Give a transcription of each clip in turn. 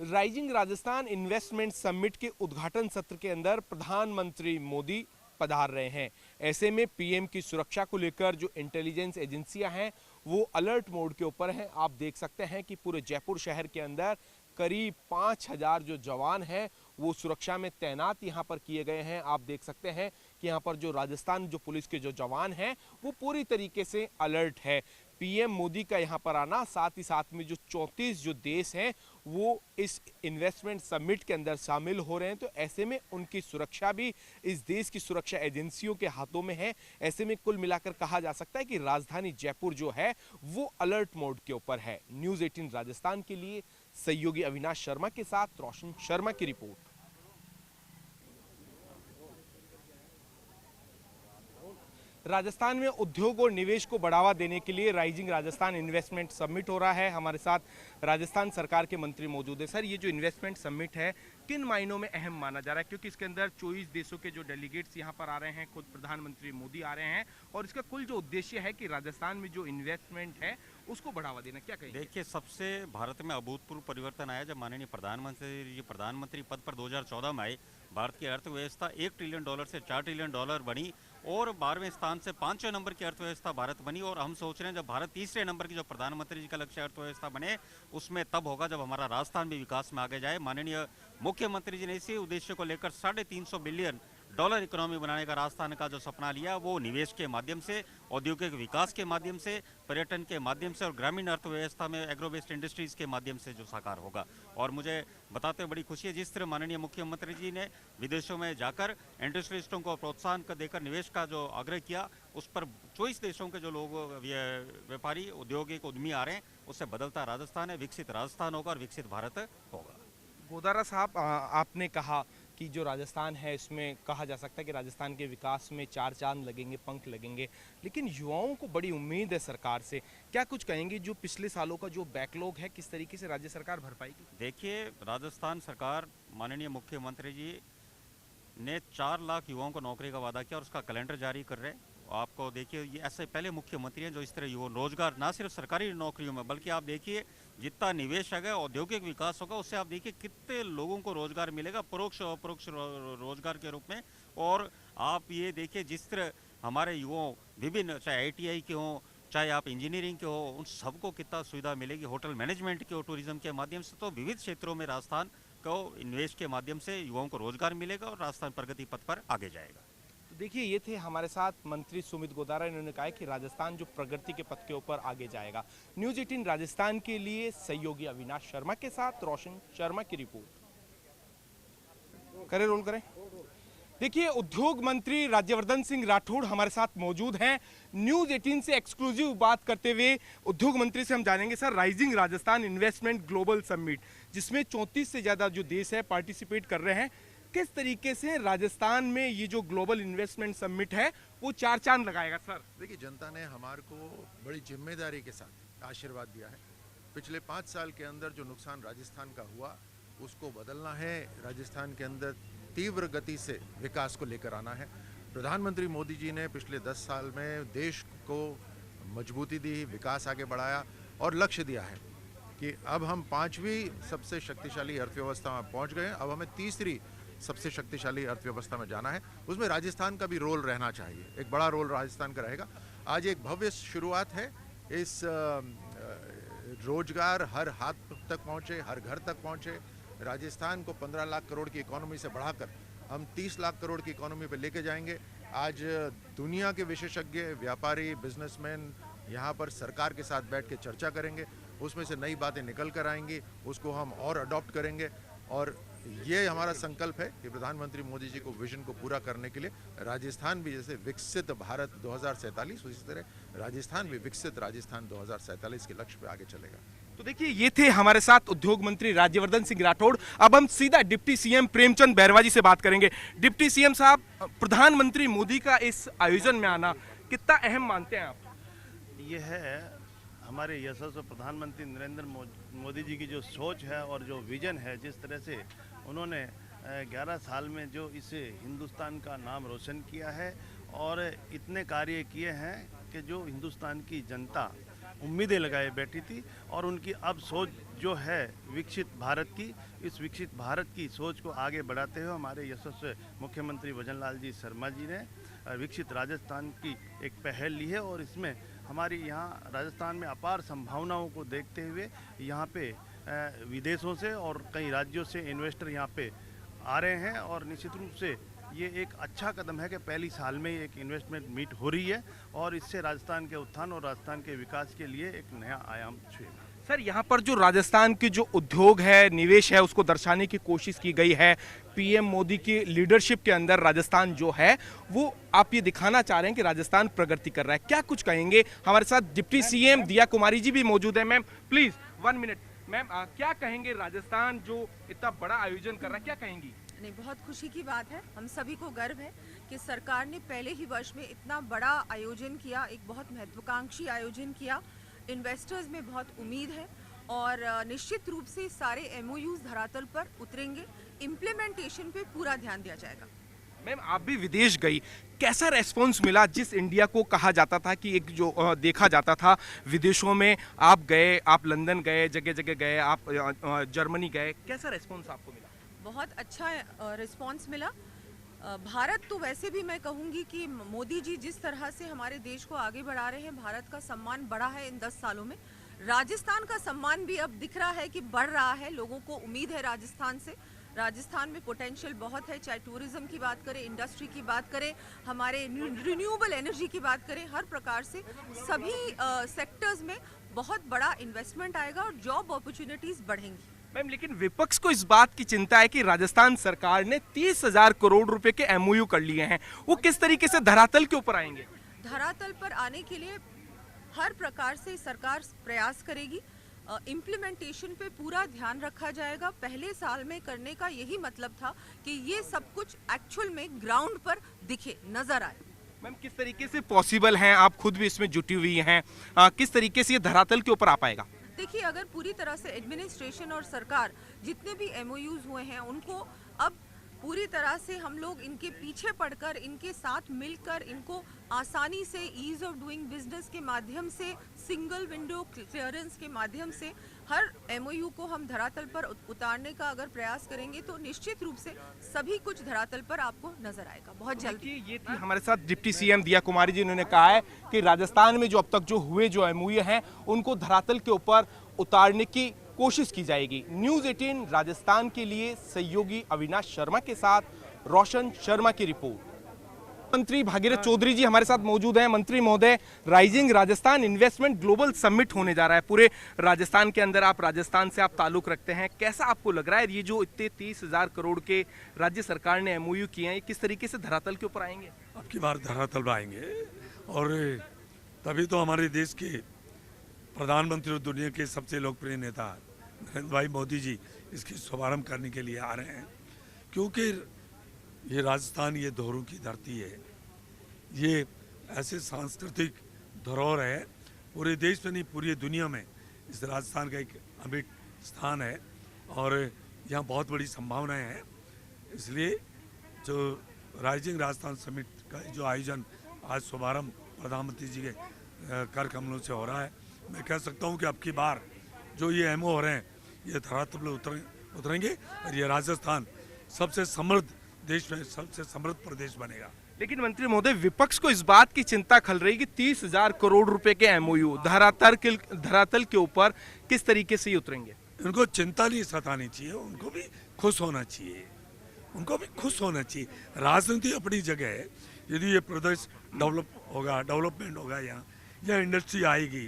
Rising Rajasthan investment summit के उद्घाटन सत्र के अंदर प्रधानमंत्री मोदी पधार रहे हैं। ऐसे में पीएम की सुरक्षा को लेकर जो इंटेलिजेंस एजेंसियां हैं वो अलर्ट मोड के ऊपर हैं। आप देख सकते हैं कि पूरे जयपुर शहर के अंदर करीब 5000 जो जवान हैं वो सुरक्षा में तैनात यहां पर किए गए हैं। आप देख सकते हैं कि यहां पर जो राजस्थान जो पुलिस के जो जवान हैं वो पूरी तरीके से अलर्ट है। पीएम मोदी का यहां पर आना, साथ ही साथ में जो 34 जो देश हैं वो इस इन्वेस्टमेंट समिट के अंदर शामिल हो रहे हैं, तो ऐसे में उनकी सुरक्षा भी इस देश की सुरक्षा एजेंसियों के हाथों में है। ऐसे में कुल मिलाकर कहा जा सकता है कि राजधानी जयपुर जो है वो अलर्ट मोड के ऊपर है। न्यूज़ 18 राजस्थान के लिए सहयोगी अविनाश शर्मा के साथ रोशन शर्मा की रिपोर्ट। राजस्थान में उद्योग और निवेश को बढ़ावा देने के लिए राइजिंग राजस्थान इन्वेस्टमेंट समिट हो रहा है। हमारे साथ राजस्थान सरकार के मंत्री मौजूद है। सर, ये जो इन्वेस्टमेंट समिट है किन मायनों में अहम माना जा रहा है, क्योंकि इसके अंदर 24 देशों के जो डेलीगेट्स यहाँ पर आ रहे हैं, खुद प्रधानमंत्री मोदी आ रहे हैं और इसका कुल जो उद्देश्य है कि राजस्थान में जो इन्वेस्टमेंट है उसको बढ़ावा देना, क्या कहेंगे? देखिए, सबसे भारत में अभूतपूर्व परिवर्तन आया जब माननीय प्रधानमंत्री जी प्रधानमंत्री पद पर 2014 में आए। भारत की अर्थव्यवस्था $1 ट्रिलियन से $4 ट्रिलियन बनी और 12वें स्थान से 5वें नंबर की अर्थव्यवस्था भारत बनी। और हम सोच रहे हैं जब भारत तीसरे नंबर की जो प्रधानमंत्री जी का लक्ष्य अर्थव्यवस्था बने उसमें तब होगा जब हमारा राजस्थान भी विकास में आगे जाए। माननीय मुख्यमंत्री जी ने इसी उद्देश्य को लेकर $350 बिलियन इकोनॉमी बनाने का राजस्थान का जो सपना लिया वो निवेश के माध्यम से, औद्योगिक विकास के माध्यम से, पर्यटन के माध्यम से और ग्रामीण अर्थव्यवस्था में एग्रो बेस्ड इंडस्ट्रीज के माध्यम से जो साकार होगा। और मुझे बताते हुए बड़ी खुशी है जिस तरह माननीय मुख्यमंत्री जी ने विदेशों में जाकर इंडस्ट्रियलिस्टों को प्रोत्साहन देकर निवेश का जो आग्रह किया, उस पर 24 देशों के जो लोग व्यापारी औद्योगिक उद्यमी आ रहे हैं, उससे बदलता राजस्थान है, विकसित राजस्थान होगा और विकसित भारत होगा। गोदारा साहब, आपने कहा कि जो राजस्थान है इसमें कहा जा सकता है कि राजस्थान के विकास में 4 चांद लगेंगे, पंख लगेंगे, लेकिन युवाओं को बड़ी उम्मीद है सरकार से। क्या कुछ कहेंगे जो पिछले सालों का जो बैकलॉग है किस तरीके से राज्य सरकार भर पाएगी? देखिए, राजस्थान सरकार माननीय मुख्यमंत्री जी ने 4 लाख युवाओं को नौकरी का वादा किया और उसका कैलेंडर जारी कर रहे हैं। आपको देखिए, ये ऐसे पहले मुख्यमंत्री हैं जो इस तरह युवा रोजगार ना सिर्फ सरकारी नौकरियों में बल्कि आप देखिए जितना निवेश है औद्योगिक विकास होगा उससे आप देखिए कितने लोगों को रोजगार मिलेगा परोक्ष और अपरोक्ष रोजगार के रूप में। और आप ये देखिए जिस तरह हमारे युवाओं विभिन्न चाहे ITI के हों चाहे आप इंजीनियरिंग के हो, उन सबको कितना सुविधा मिलेगी, होटल मैनेजमेंट के और टूरिज्म के माध्यम से। तो विविध क्षेत्रों में राजस्थान को निवेश के माध्यम से युवाओं को रोजगार मिलेगा और राजस्थान प्रगति पथ पर आगे जाएगा। तो देखिए, ये थे हमारे साथ मंत्री सुमित गोदारा। इन्होंने कहा कि राजस्थान जो प्रगति के पथ के ऊपर आगे जाएगा। न्यूज़ 18 राजस्थान के लिए सहयोगी अविनाश शर्मा के साथ रोशन शर्मा की रिपोर्ट। करें रोल करें। देखिए, उद्योग मंत्री राज्यवर्धन सिंह राठौड़ हमारे साथ मौजूद हैं। न्यूज़ 18 से एक्सक्लूसिव बात करते हुए उद्योग मंत्री से हम जानेंगे, sir, rising Rajasthan investment global summit जिसमें 34 से ज़्यादा जो देश है पार्टिसिपेट कर रहे हैं, किस तरीके से राजस्थान में ये जो ग्लोबल इन्वेस्टमेंट समिट है वो 4 चांद लगाएगा? सर, देखिए, जनता ने हमारे को बड़ी जिम्मेदारी के साथ आशीर्वाद दिया है। पिछले 5 साल के अंदर जो नुकसान राजस्थान का हुआ उसको बदलना है। राजस्थान के अंदर तीव्र गति से विकास को लेकर आना है। प्रधानमंत्री मोदी जी ने पिछले 10 साल में देश को मजबूती दी, विकास आगे बढ़ाया और लक्ष्य दिया है कि अब हम 5वीं सबसे शक्तिशाली अर्थव्यवस्था में पहुंच गए। अब हमें तीसरी सबसे शक्तिशाली अर्थव्यवस्था में जाना है। उसमें राजस्थान का भी रोल रहना चाहिए, एक बड़ा रोल राजस्थान का रहेगा। आज एक भव्य शुरुआत है। इस रोजगार हर हाथ तक पहुंचे, हर घर तक पहुंचे। राजस्थान को 15 लाख करोड़ की इकोनॉमी से बढ़ाकर हम 30 लाख करोड़ की इकोनॉमी पे लेके जाएंगे। आज दुनिया के विशेषज्ञ, व्यापारी, बिजनेसमैन यहाँ पर सरकार के साथ बैठ के चर्चा करेंगे। उसमें से नई बातें निकल कर आएंगी, उसको हम और अडॉप्ट करेंगे। और ये हमारा संकल्प है कि प्रधानमंत्री मोदी जी को विजन को पूरा करने के लिए राजस्थान भी जैसे विकसित भारत 2047 उसी तरह राजस्थान भी विकसित राजस्थान 2047 के लक्ष्य पे आगे चलेगा। तो देखिए, ये थे हमारे साथ उद्योग मंत्री राज्यवर्धन सिंह राठौड़। अब हम सीधा डिप्टी सीएम प्रेमचंद बैरवा जी से बात करेंगे। डिप्टी सीएम साहब, प्रधानमंत्री मोदी का इस आयोजन में आना कितना अहम मानते हैं आप? ये है हमारे यशस्वी प्रधानमंत्री नरेंद्र मोदी जी की जो सोच है और जो विजन है, जिस तरह से उन्होंने 11 साल में जो इस हिंदुस्तान का नाम रोशन किया है और इतने कार्य किए हैं कि जो हिंदुस्तान की जनता उम्मीदें लगाए बैठी थी और उनकी अब सोच जो है विकसित भारत की, इस विकसित भारत की सोच को आगे बढ़ाते हुए हमारे यशस्वी मुख्यमंत्री भजन लाल जी शर्मा जी ने विकसित राजस्थान की एक पहल ली है और इसमें हमारी यहाँ राजस्थान में अपार संभावनाओं को देखते हुए यहाँ पे विदेशों से और कई राज्यों से इन्वेस्टर यहाँ पे आ रहे हैं और निश्चित रूप से ये एक अच्छा कदम है कि पहली साल में एक इन्वेस्टमेंट मीट हो रही है और इससे राजस्थान के उत्थान और राजस्थान के विकास के लिए एक नया आयाम छुएगा। सर, यहाँ पर जो राजस्थान के जो उद्योग है, निवेश है, उसको दर्शाने की कोशिश की गई है। पीएम मोदी की लीडरशिप के अंदर राजस्थान जो है वो आप ये दिखाना चाह रहे हैं कि राजस्थान प्रगति कर रहा है। क्या कुछ कहेंगे? हमारे साथ डिप्टी सीएम दिया कुमारी जी भी मौजूद है। Ma'am please 1 minute. मैम क्या कहेंगे, राजस्थान जो इतना बड़ा आयोजन कर रहा है, क्या कहेंगी? नहीं, बहुत खुशी की बात है, हम सभी को गर्व है कि सरकार ने पहले ही वर्ष में इतना बड़ा आयोजन किया, एक बहुत महत्वाकांक्षी आयोजन किया। इन्वेस्टर्स में बहुत उम्मीद है और निश्चित रूप से सारे एमओयूज धरातल पर उतरेंगे, इम्प्लीमेंटेशन पे पूरा ध्यान दिया जाएगा। मैम, आप भी विदेश गई, कैसा रेस्पॉन्स मिला? जिस इंडिया को कहा जाता था कि एक जो देखा जाता था विदेशों में, आप गए, आप लंदन गए, जगह जगह गए, आप जर्मनी गए, कैसा रेस्पॉन्स आपको मिला? बहुत अच्छा रिस्पांस मिला। भारत तो वैसे भी मैं कहूँगी कि मोदी जी जिस तरह से हमारे देश को आगे बढ़ा रहे हैं, भारत का सम्मान बढ़ा है इन 10 सालों में। राजस्थान का सम्मान भी अब दिख रहा है कि बढ़ रहा है, लोगों को उम्मीद है राजस्थान से। राजस्थान में पोटेंशियल बहुत है, चाहे टूरिज्म की बात करें, इंडस्ट्री की बात करें, हमारे रिन्यूएबल एनर्जी की बात करें, हर प्रकार से सभी सेक्टर्स में बहुत बड़ा इन्वेस्टमेंट आएगा और जॉब अपॉर्चुनिटीज बढ़ेंगी। मैम, लेकिन विपक्ष को इस बात की चिंता है कि राजस्थान सरकार ने 30,000 करोड़ रुपए के एमओयू कर लिए हैं, वो किस तरीके से धरातल के ऊपर आएंगे? धरातल पर आने के लिए हर प्रकार से सरकार प्रयास करेगी। इम्प्लीमेंटेशन पे पूरा ध्यान रखा जाएगा। पहले साल में करने का यही मतलब था कि ये सब कुछ एक्चुअल में ग्राउंड पर दिखे, नजर आए। मैम, किस तरीके से पॉसिबल है? आप खुद भी इसमें जुटी हुई हैं, किस तरीके से ये धरातल के ऊपर आ पाएगा? देखिए, अगर पूरी तरह से एडमिनिस्ट्रेशन और सरकार जितने भी एमओयूज हुए हैं उनको अब पूरी तरह से हम लोग इनके पीछे पड़कर, इनके साथ मिलकर, इनको आसानी से ईज ऑफ डूइंग बिजनेस के माध्यम से, सिंगल विंडो क्लियरेंस के माध्यम से हर एमओयू को हम धरातल पर उतारने का अगर प्रयास करेंगे तो निश्चित रूप से सभी कुछ धरातल पर आपको नजर आएगा बहुत जल्दी। ये थी हमारे साथ डिप्टी सीएम दिया कुमारी जी। उन्होंने कहा है कि राजस्थान में जो अब तक जो हुए जो एमओयू हैं उनको धरातल के ऊपर उतारने की कोशिश की जाएगी। न्यूज़ 18 राजस्थान के लिए सहयोगी अविनाश शर्मा के साथ रोशन शर्मा की रिपोर्ट। मंत्री भागीरथ चौधरी जी हमारे साथ मौजूद हैं। मंत्री महोदय, rising Rajasthan investment global summit होने जा रहा है पूरे राजस्थान के अंदर। आप राजस्थान से आप ताल्लुक रखते हैं, कैसा आपको लग रहा है ये जो इतने 30,000 करोड़ के राज्य सरकार ने एमओयू किए हैं, किस तरीके से धरातल के ऊपर आएंगे? अब की बार धरातल पर आएंगे और तभी तो हमारे देश के प्रधानमंत्री और दुनिया के सबसे लोकप्रिय नेता नरेंद्र भाई मोदी जी इसकी शुभारंभ करने के लिए आ रहे हैं, क्योंकि ये राजस्थान ये धरोहरों की धरती है। ये ऐसे सांस्कृतिक धरोहर है, पूरे देश में नहीं पूरी दुनिया में इस राजस्थान का एक अमिट स्थान है और यहाँ बहुत बड़ी संभावनाएं हैं। इसलिए जो राइजिंग राजस्थान समिट का जो आयोजन आज शुभारंभ प्रधानमंत्री जी के कर कमलों से हो रहा है, मैं कह सकता हूँ कि अब की बार जो ये एमओ हो रहे हैं ये धरातल पर उतरेंगे और ये राजस्थान सबसे समृद्ध देश में सबसे समृद्ध प्रदेश बनेगा। लेकिन मंत्री महोदय, विपक्ष को इस बात की चिंता खल रही कि 30,000 करोड़ रुपए के एमओयू धरातल के ऊपर किस तरीके से उतरेंगे? उनको चिंता नहीं सतानी चाहिए, उनको भी खुश होना चाहिए, उनको भी खुश होना चाहिए। राजनीति अपनी जगह है। यदि ये प्रदेश डेवलपमेंट होगा यहाँ या इंडस्ट्री आएगी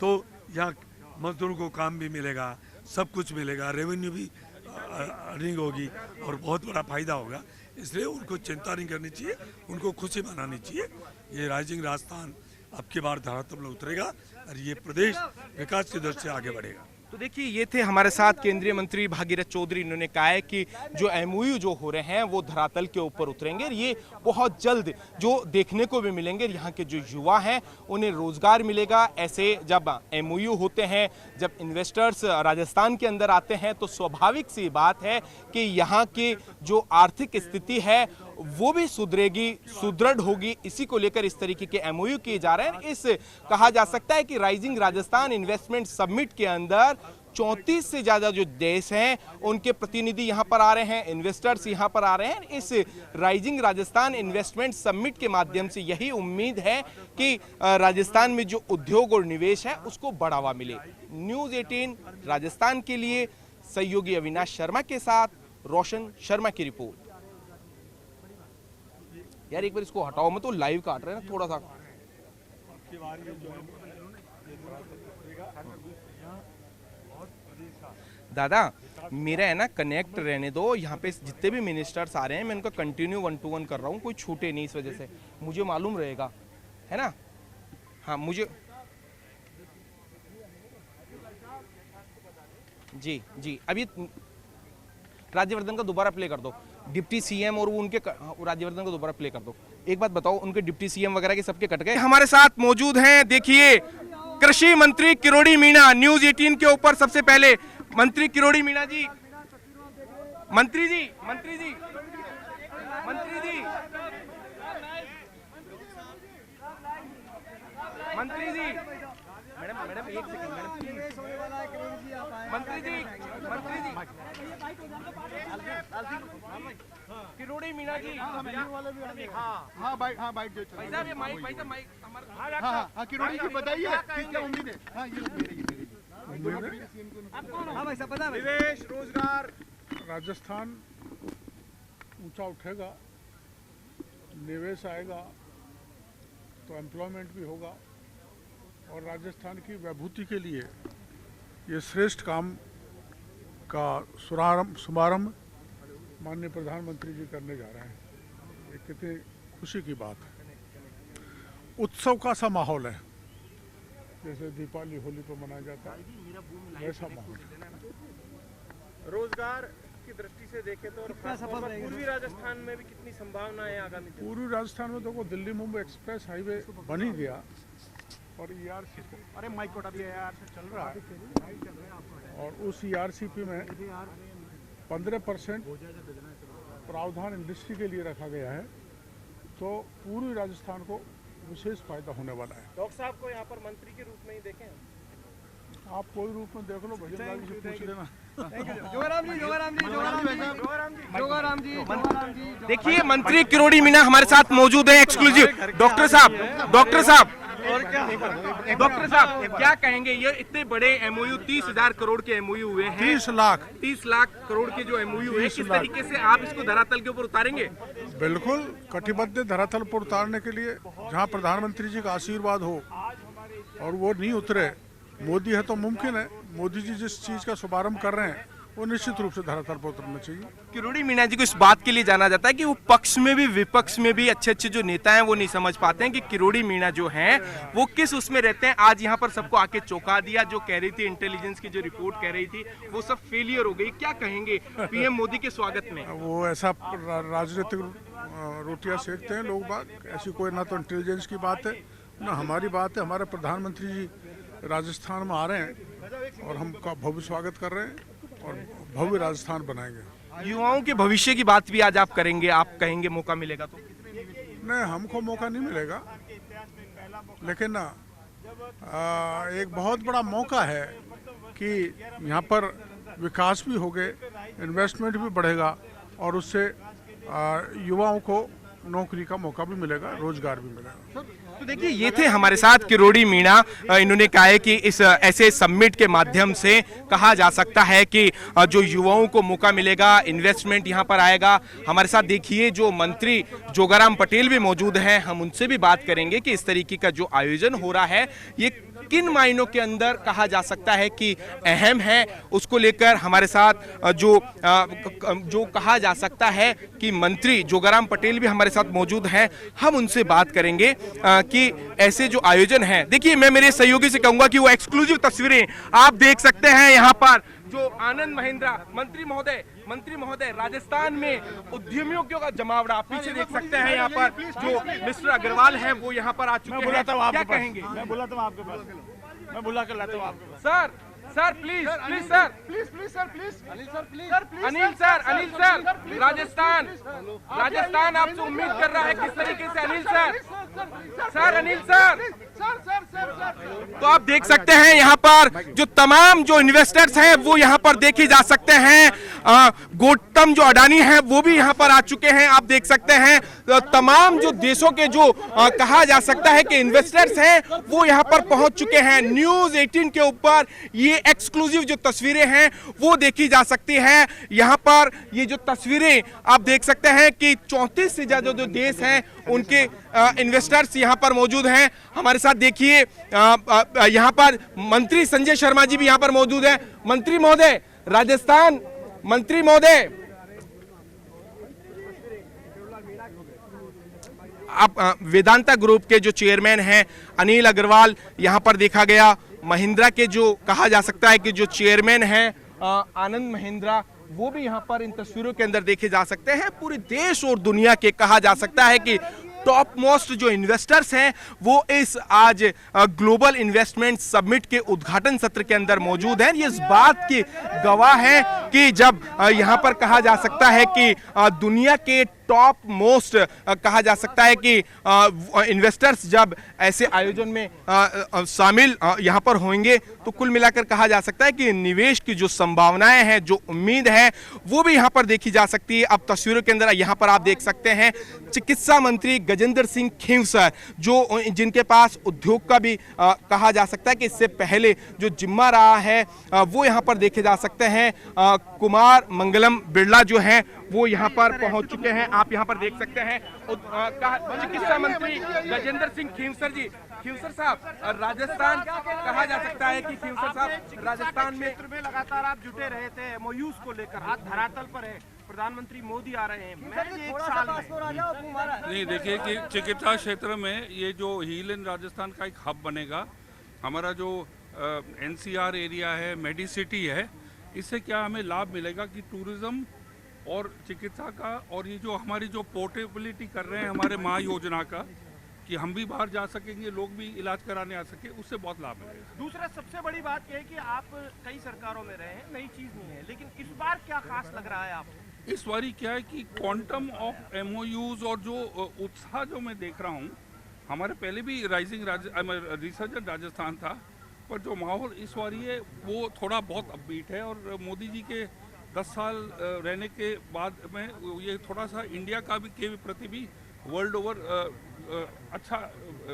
तो यहाँ मजदूरों को काम भी मिलेगा, सब कुछ मिलेगा, रेवेन्यू भी अर्निंग होगी और बहुत बड़ा फायदा होगा। इसलिए उनको चिंता नहीं करनी चाहिए, उनको खुशी मनानी चाहिए। ये राइजिंग राजस्थान अब की बार धरातल पर उतरेगा और ये प्रदेश विकास की दृष्टि से आगे बढ़ेगा। तो देखिए, ये थे हमारे साथ केंद्रीय मंत्री भागीरथ चौधरी। इन्होंने कहा है कि जो एमओयू जो हो रहे हैं वो धरातल के ऊपर उतरेंगे। ये बहुत जल्द जो देखने को भी मिलेंगे, यहाँ के जो युवा हैं उन्हें रोजगार मिलेगा। ऐसे जब एमओयू होते हैं, जब इन्वेस्टर्स राजस्थान के अंदर आते हैं तो स्वाभाविक सी बात है कि यहाँ की जो आर्थिक स्थिति है वो भी सुधरेगी, सुदृढ़ होगी। इसी को लेकर इस तरीके के एमओयू किए जा रहे हैं। इस कहा जा सकता है कि राइजिंग राजस्थान इन्वेस्टमेंट समिट के अंदर 34 से ज्यादा जो देश हैं उनके प्रतिनिधि यहां पर आ रहे हैं, इन्वेस्टर्स यहां पर आ रहे हैं। इस राइजिंग राजस्थान इन्वेस्टमेंट समिट के माध्यम से यही उम्मीद है कि राजस्थान में जो उद्योग और निवेश है उसको बढ़ावा मिले। न्यूज़ 18 राजस्थान के लिए सहयोगी अविनाश शर्मा के साथ रोशन शर्मा की रिपोर्ट। यार एक बार इसको हटाओ, मैं तो लाइव काट रहे हैं ना थोड़ा सा। दादा मेरा है ना कनेक्ट रहने दो, यहाँ पे जितने भी मिनिस्टर्स आ रहे हैं मैं उनका कंटिन्यू 1 to 1 कर रहा हूँ, कोई छूटे नहीं। इस वजह से मुझे मालूम रहेगा, है ना। हाँ मुझे जी जी अभी राज्यवर्धन का दोबारा प्ले कर दो, डिप्टी सीएम और वो उनके राज्यवर्धन का दोबारा प्ले कर दो। एक बात बताओ, उनके डिप्टी सीएम वगैरह के सबके कट गए। हमारे साथ मौजूद हैं, देखिए कृषि मंत्री किरोड़ी मीणा। न्यूज़ 18 के ऊपर सबसे पहले मंत्री किरोड़ी मीणा जी, मंत्री जी, मंत्री जी, मंत्री जी, मंत्री जी, मैडम मैडम एक सेकंड मैडम प्लीज, मंत्री जी, मंत्री जी, किरोड़ी मीणा जी, हाँ भाई भाई साहब ये माइक, भाई साहब माइक हमारा, हाँ किरोड़ी जी बताइए क्या उम्मीद है। हाँ ये निवेश रोजगार राजस्थान ऊंचा उठेगा, निवेश आएगा तो एम्प्लॉयमेंट भी होगा और राजस्थान की विभूति के लिए ये श्रेष्ठ काम का शुभारंभ माननीय प्रधानमंत्री जी करने जा रहे हैं। ये कितनी खुशी की बात है। उत्सव का सा माहौल है, जैसे दीपावली होली पर मनाया जाता है वैसा माहौल है। रोजगार की दृष्टि से देखें तो पूर्वी राजस्थान में भी कितनी संभावना है आगामी दिन? पूर्वी राजस्थान में देखो दिल्ली मुंबई एक्सप्रेस हाईवे बन ही गया और ERC अरे माइक कोटा भी यार चल रहा है और उस ERCP में 15% प्रावधान इंडस्ट्री के लिए रखा गया है, तो पूर्वी राजस्थान को विशेष फायदा होने वाला है। डॉक्टर साहब को यहाँ पर मंत्री के रूप में ही देखें, आप कोई रूप में देख लो, भजन जी से पूछ लेना। देखिए मंत्री किरोड़ी मीणा हमारे साथ मौजूद है एक्सक्लूसिव। डॉक्टर साहब क्या कहेंगे, ये इतने बड़े एमओयू 30,000 करोड़ के एमओयू हुए हैं, 30 लाख करोड़ के जो एमओयू है, किस तरीके से आप इसको धरातल के ऊपर उतारेंगे? बिल्कुल कटिबद्ध धरातल पर उतारने के लिए, जहां प्रधानमंत्री जी का आशीर्वाद हो और वो नहीं उतरे, मोदी है तो मुमकिन है। मोदी जी जिस चीज का शुभारंभ कर रहे हैं वो निश्चित रूप से धरातल पर उतरना चाहिए। किरोड़ी मीणा जी को इस बात के लिए जाना जाता है कि वो पक्ष में भी विपक्ष में भी अच्छे जो नेता हैं वो नहीं समझ पाते हैं कि किरोड़ी मीणा जो हैं वो किस उसमें रहते हैं। आज यहाँ पर सबको आके चौंका दिया, जो कह रही थी इंटेलिजेंस की जो रिपोर्ट कह रही थी वो सब फेलियर हो गई। क्या कहेंगे पीएम मोदी के स्वागत में? वो ऐसा राजनीतिक रोटियां सेकते हैं लोग बात, ऐसी कोई ना तो इंटेलिजेंस की बात है ना हमारी बात है। हमारे प्रधानमंत्री जी राजस्थान में आ रहे हैं और हम का भव्य स्वागत कर रहे हैं और भव्य राजस्थान बनाएंगे। युवाओं के भविष्य की बात भी आज आप करेंगे, आप कहेंगे मौका मिलेगा तो? नहीं, हमको मौका नहीं मिलेगा, लेकिन एक बहुत बड़ा मौका है कि यहाँ पर विकास भी होगे, इन्वेस्टमेंट भी बढ़ेगा और उससे युवाओं को नौकरी का मौका भी मिलेगा, रोजगार भी मिलेगा। तो देखिए ये थे हमारे साथ किरोड़ी मीणा। इन्होंने कहा है कि इस ऐसे समिट के माध्यम से कहा जा सकता है कि जो युवाओं को मौका मिलेगा, इन्वेस्टमेंट यहाँ पर आएगा। हमारे साथ देखिए जो मंत्री जोगाराम पटेल भी मौजूद हैं, हम उनसे भी बात करेंगे कि इस तरीके का जो आयोजन हो रहा है ये किन मायनों के अंदर कहा जा सकता है कि अहम है। उसको लेकर हमारे साथ जो कहा जा सकता है कि मंत्री जोगाराम पटेल भी हमारे साथ मौजूद हैं, हम उनसे बात करेंगे कि ऐसे जो आयोजन है। देखिए मैं मेरे सहयोगी से कहूंगा कि वो एक्सक्लूसिव तस्वीरें आप देख सकते हैं यहाँ पर। जो आनंद महिंद्रा मंत्री महोदय राजस्थान में उद्यमियों का जमावड़ा आप पीछे देख सकते हैं। यहाँ पर जो मिस्टर अग्रवाल हैं वो यहाँ पर आ चुके हैं। क्या कहेंगे? मैं बुलाता हूँ आपके पास, मैं बुला कर लाता हूँ आपके पास। Sir sir please please sir please sir please Anil sir please Anil sir Rajasthan आपसे उम्मीद कर रहा है किस तरीके से अनिल सर तो आप देख सकते हैं यहाँ पर जो तमाम जो इन्वेस्टर्स हैं वो यहाँ पर देखे जा सकते हैं। गौतम जो अडानी है वो भी यहाँ पर आ चुके हैं। आप देख सकते हैं तमाम जो देशों के जो कहा जा सकता है कि इन्वेस्टर्स हैं वो यहाँ पर पहुंच चुके हैं। न्यूज़ 18 के ऊपर ये एक्सक्लूसिव जो तस्वीरें हैं वो देखी जा सकती है। यहाँ पर ये जो तस्वीरें आप देख सकते हैं कि 34 से ज्यादा जो देश हैं उनके इन्वेस्टर्स यहाँ पर मौजूद हैं। हमारे साथ देखिए यहाँ पर मंत्री संजय शर्मा जी भी यहाँ पर मौजूद हैं। मंत्री महोदय, राजस्थान मंत्री महोदय, आप वेदांता ग्रुप के जो चेयरमैन हैं अनिल अग्रवाल यहाँ पर देखा गया। महिंद्रा के जो कहा जा सकता है कि जो चेयरमैन हैं आनंद महिंद्रा वो भी यहाँ पर इन तस्वीरों के अंदर देखे जा सकते हैं। पूरे देश और दुनिया के कहा जा सकता है कि टॉप मोस्ट जो इन्वेस्टर्स हैं वो इस आज ग्लोबल इन्वेस्टमेंट समिट के उद्घाटन सत्र के अंदर मौजूद हैं। ये इस बात की गवाह है कि जब यहाँ पर कहा जा सकता है कि दुनिया के टॉप मोस्ट कहा जा सकता है कि इन्वेस्टर्स जब ऐसे आयोजन में शामिल यहाँ पर होंगे तो कुल मिलाकर कहा जा सकता है कि निवेश की जो संभावनाएं हैं, जो उम्मीद है वो भी यहाँ पर देखी जा सकती है। अब तस्वीरों के अंदर यहाँ पर आप देख सकते हैं चिकित्सा मंत्री गजेंद्र सिंह खेवसर जो जिनके पास उद्योग का भी कहा जा सकता है कि इससे पहले जो जिम्मा रहा है वो यहाँ पर देखे जा सकते हैं। कुमार मंगलम बिरला जो हैं वो यहाँ पर पहुंच चुके हैं। आप यहाँ पर देख सकते हैं चिकित्सा मंत्री गजेंद्र सिंह खेवसर जी। खेवसर साहब, राजस्थान कहा जा सकता है कि खेवसर साहब राजस्थान में लगातार आप जुटे रहे थे एमओयूज को लेकर, हाथ धरातल पर है, प्रधानमंत्री मोदी आ रहे हैं महज 1 साल में। नहीं, देखिए कि चिकित्सा क्षेत्र में ये जो हील इन राजस्थान का एक हब बनेगा। हमारा जो एनसीआर एरिया है, मेडिसिटी है, इससे क्या हमें लाभ मिलेगा कि टूरिज्म और चिकित्सा का, और ये जो हमारी जो पोर्टेबिलिटी कर रहे हैं हमारे माँ योजना का, कि हम भी बाहर जा सकेंगे, लोग भी इलाज कराने आ सके, उससे बहुत लाभ मिलेगा। दूसरा सबसे बड़ी बात यह है कि आप कई सरकारों में रहे हैं, नई चीज नहीं है, लेकिन इस बार क्या खास लग रहा है आपको? इस बारी क्या है कि क्वांटम ऑफ एमओयूज और जो उत्साह जो मैं देख रहा हूँ, हमारे पहले भी राइजिंग रिसर्जर राजस्थान था, पर जो माहौल इस बारी है वो थोड़ा बहुत अपबीट है। और मोदी जी के 10 साल रहने के बाद में ये थोड़ा सा इंडिया का भी के प्रति भी वर्ल्ड ओवर अच्छा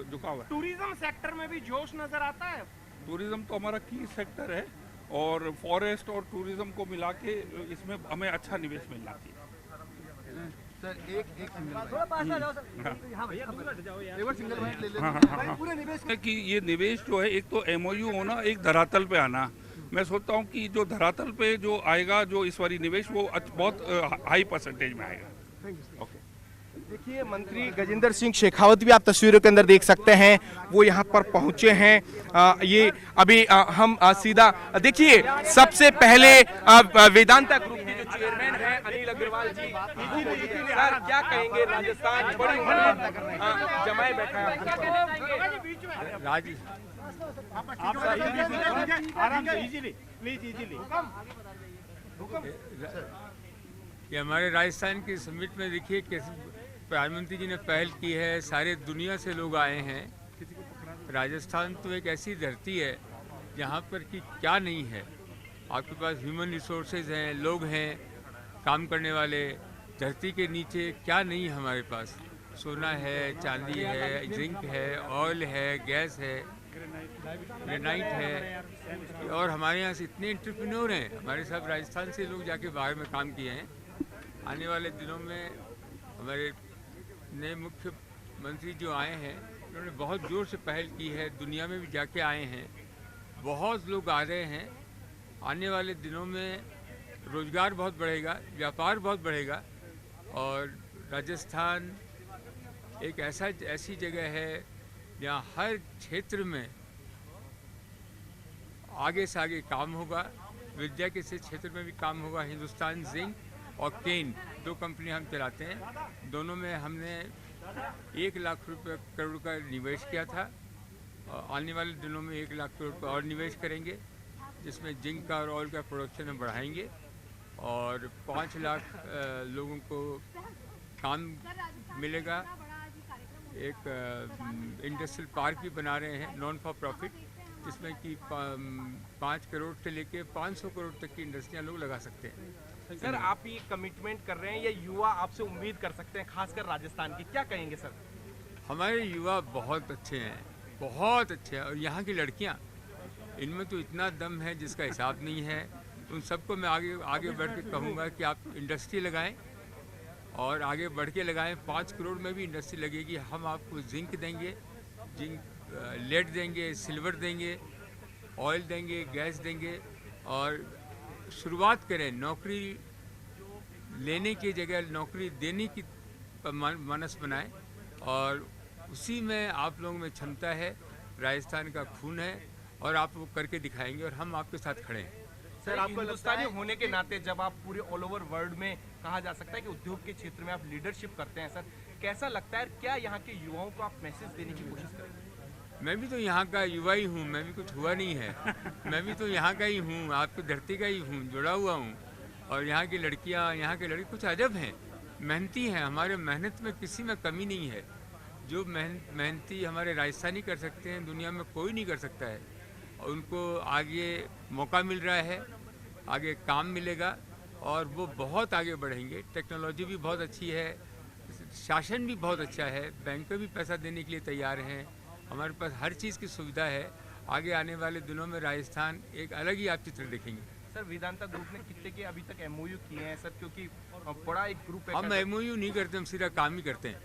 झुकाव है। टूरिज्म सेक्टर में भी जोश नजर आता है। टूरिज्म तो हमारा की सेक्टर है और फॉरेस्ट और टूरिज्म को मिला के इसमें हमें अच्छा निवेश मिलना चाहिए। सर एक सिंगल कि ये निवेश जो है, एक तो एमओयू होना, एक धरातल पे आना। मैं सोचता हूँ कि जो धरातल पे जो आएगा, जो इस बारी निवेश, वो बहुत हाई परसेंटेज में आएगा। ओके, देखिए मंत्री गजेंद्र सिंह शेखावत भी आप तस्वीरों के अंदर देख सकते हैं, वो यहाँ पर पहुंचे हैं। ये अभी हम सीधा देखिए, सबसे पहले वेदांता ग्रुप के जो चेयरमैन हैं अनिल अग्रवाल जी, सर क्या कहेंगे? राजस्थान बड़ी जमाए बैठा है कि हमारे राजस्थान की समिट में देखिए कैसे प्रधानमंत्री जी ने पहल की है। सारे दुनिया से लोग आए हैं। राजस्थान तो एक ऐसी धरती है जहाँ पर कि क्या नहीं है। आपके पास ह्यूमन रिसोर्सेज हैं, लोग हैं काम करने वाले। धरती के नीचे क्या नहीं है हमारे पास? सोना है, चांदी है, जिंक है, ऑयल है, गैस है, ग्रेनाइट है। और हमारे यहाँ से इतने एंटरप्रेन्योर हैं। हमारे सब राजस्थान से लोग जाके बाहर में काम किए हैं। आने वाले दिनों में हमारे नए मुख्यमंत्री जो आए हैं, उन्होंने बहुत ज़ोर से पहल की है, दुनिया में भी जाके आए हैं। बहुत लोग आ रहे हैं। आने वाले दिनों में रोज़गार बहुत बढ़ेगा, व्यापार बहुत बढ़ेगा। और राजस्थान एक ऐसी जगह है जहाँ हर क्षेत्र में आगे से आगे काम होगा। विद्या के क्षेत्र में भी काम होगा। हिंदुस्तान जिंक और केन 2 कंपनी हम चलाते हैं। दोनों में हमने 1 लाख करोड़ का निवेश किया था। और आने वाले दिनों में 1 लाख करोड़ का और निवेश करेंगे। जिसमें जिंक का और ऑयल का प्रोडक्शन हम बढ़ाएंगे और 5 लाख लोगों को काम मिलेगा। एक इंडस्ट्रियल पार्क भी बना रहे हैं नॉन फॉर प्रॉफिट, जिसमें कि 5 करोड़ से लेके 500 करोड़ तक की इंडस्ट्रियाँ लोग लगा सकते हैं। सर आप ये कमिटमेंट कर रहे हैं, या युवा आपसे उम्मीद कर सकते हैं, खासकर राजस्थान की, क्या कहेंगे सर? हमारे युवा बहुत अच्छे हैं, बहुत अच्छे हैं, और यहाँ की लड़कियाँ, इनमें तो इतना दम है जिसका हिसाब नहीं है। उन सबको मैं आगे बढ़ के कहूँगा कि आप इंडस्ट्री लगाएं और आगे बढ़ के लगाएं। 5 करोड़ में भी इंडस्ट्री लगेगी। हम आपको जिंक देंगे, लेड देंगे, सिल्वर देंगे, ऑयल देंगे, गैस देंगे, और शुरुआत करें। नौकरी लेने की जगह नौकरी देने की मानस बनाएं, और उसी में आप लोगों में क्षमता है, राजस्थान का खून है, और आप वो करके दिखाएंगे, और हम आपके साथ खड़े हैं। सर आपको हिंदुस्तानी होने के नाते, जब आप पूरे ऑल ओवर वर्ल्ड में कहा जा सकता है कि उद्योग के क्षेत्र में आप लीडरशिप करते हैं, सर कैसा लगता है, क्या यहाँ के युवाओं को आप मैसेज देने की कोशिश करेंगे? मैं भी तो यहाँ का युवा ही हूँ, मैं भी कुछ हुआ नहीं है। मैं भी तो यहाँ का ही हूँ, आपकी धरती का ही हूँ, जुड़ा हुआ हूँ। और यहाँ की लड़कियाँ, यहाँ के लड़के कुछ अजब हैं, मेहनती हैं। हमारे मेहनत में किसी में कमी नहीं है। जो मेहनती हमारे राजस्थानी कर सकते हैं, दुनिया में कोई नहीं कर सकता है। और उनको आगे मौका मिल रहा है, आगे काम मिलेगा, और वो बहुत आगे बढ़ेंगे। टेक्नोलॉजी भी बहुत अच्छी है, शासन भी बहुत अच्छा है, बैंक भी पैसा देने के लिए तैयार हैं, हमारे पास हर चीज़ की सुविधा है। आगे आने वाले दिनों में राजस्थान एक अलग ही आप चित्र देखेंगे। सर वेदांता ग्रुप ने कितने के अभी तक एमओयू किए हैं सर, क्योंकि बड़ा एक ग्रुप है। हम एमओयू नहीं करते, हम सीधा काम ही करते हैं।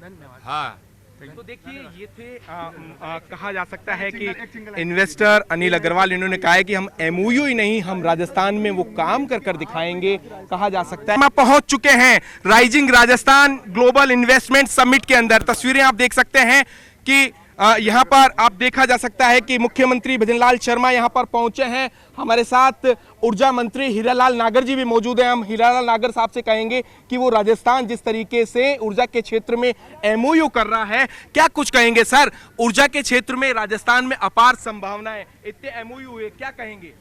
धन्यवाद। हाँ, तो देखिए ये थे कहा जा सकता है कि इन्वेस्टर अनिल अग्रवाल, इन्होंने कहा है कि हम एमओयू ही नहीं, हम राजस्थान में वो काम कर दिखाएंगे, कहा जा सकता है। हम पहुंच चुके हैं rising Rajasthan global investment summit के अंदर। तस्वीरें आप देख सकते हैं कि यहाँ पर आप देखा जा सकता है कि मुख्यमंत्री भजनलाल शर्मा यहाँ पर पहुंचे हैं। हमारे साथ ऊर्जा मंत्री हीरालाल नागर जी भी मौजूद हैं। हम हीरालाल नागर साहब से कहेंगे कि वो राजस्थान जिस तरीके से ऊर्जा के क्षेत्र में एमओयू कर रहा है, क्या कुछ कहेंगे सर? ऊर्जा के क्षेत्र में राजस्थान में अपार संभावनाएं, इतने एमओयू हुए, क्या कहेंगे?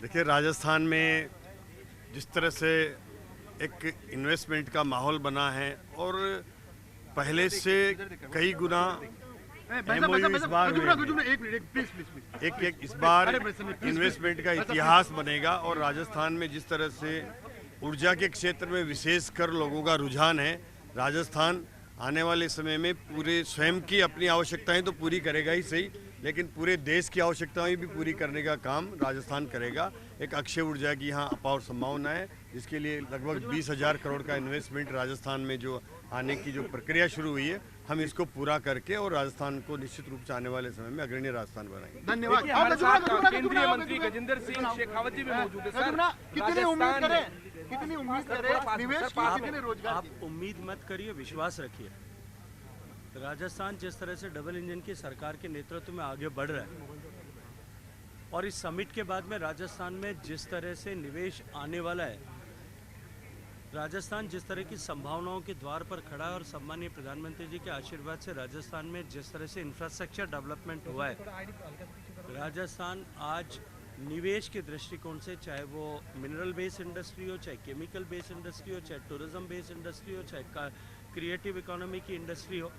देखिए, राजस्थान में जिस तरह से एक इन्वेस्टमेंट का माहौल बना है, और पहले से कई गुना एमओयू इस बार इस बार इन्वेस्टमेंट का इतिहास बनेगा। और राजस्थान में जिस तरह से ऊर्जा के क्षेत्र में विशेषकर लोगों का रुझान है, राजस्थान आने वाले समय में पूरे स्वयं की अपनी आवश्यकताएं तो पूरी करेगा ही सही, लेकिन पूरे देश की आवश्यकताएं भी पूरी करने का काम राजस्थान करेगा। एक अक्षय ऊर्जा की यहाँ अपार संभावना है, जिसके लिए लगभग 20,000 करोड़ का इन्वेस्टमेंट राजस्थान में जो आने की जो प्रक्रिया शुरू हुई है, हम इसको पूरा करके और राजस्थान को निश्चित रूप से आने वाले समय में अग्रणी राजस्थान बनाएंगे। धन्यवाद। हमारे साथ केंद्रीय मंत्री गजेंद्र सिंह शेखावत जी भी मौजूद है। सर कितनी उम्मीद करें निवेश की, कितने रोजगार? आप उम्मीद मत करिए, विश्वास रखिए। राजस्थान जिस तरह से डबल इंजन की सरकार के नेतृत्व में आगे बढ़ रहा है, और इस समिट के बाद में राजस्थान में जिस तरह से निवेश आने वाला है, राजस्थान जिस तरह की संभावनाओं के द्वार पर खड़ा है, और सम्मानीय प्रधानमंत्री जी के आशीर्वाद से राजस्थान में जिस तरह से इंफ्रास्ट्रक्चर डेवलपमेंट हुआ है, राजस्थान आज निवेश के दृष्टिकोण से, चाहे वो मिनरल बेस्ड इंडस्ट्री हो, चाहे केमिकल बेस्ड इंडस्ट्री हो, चाहे टूरिज्म बेस्ड इंडस्ट्री हो, चाहे क्रिएटिव इकोनॉमी की इंडस्ट्री हो,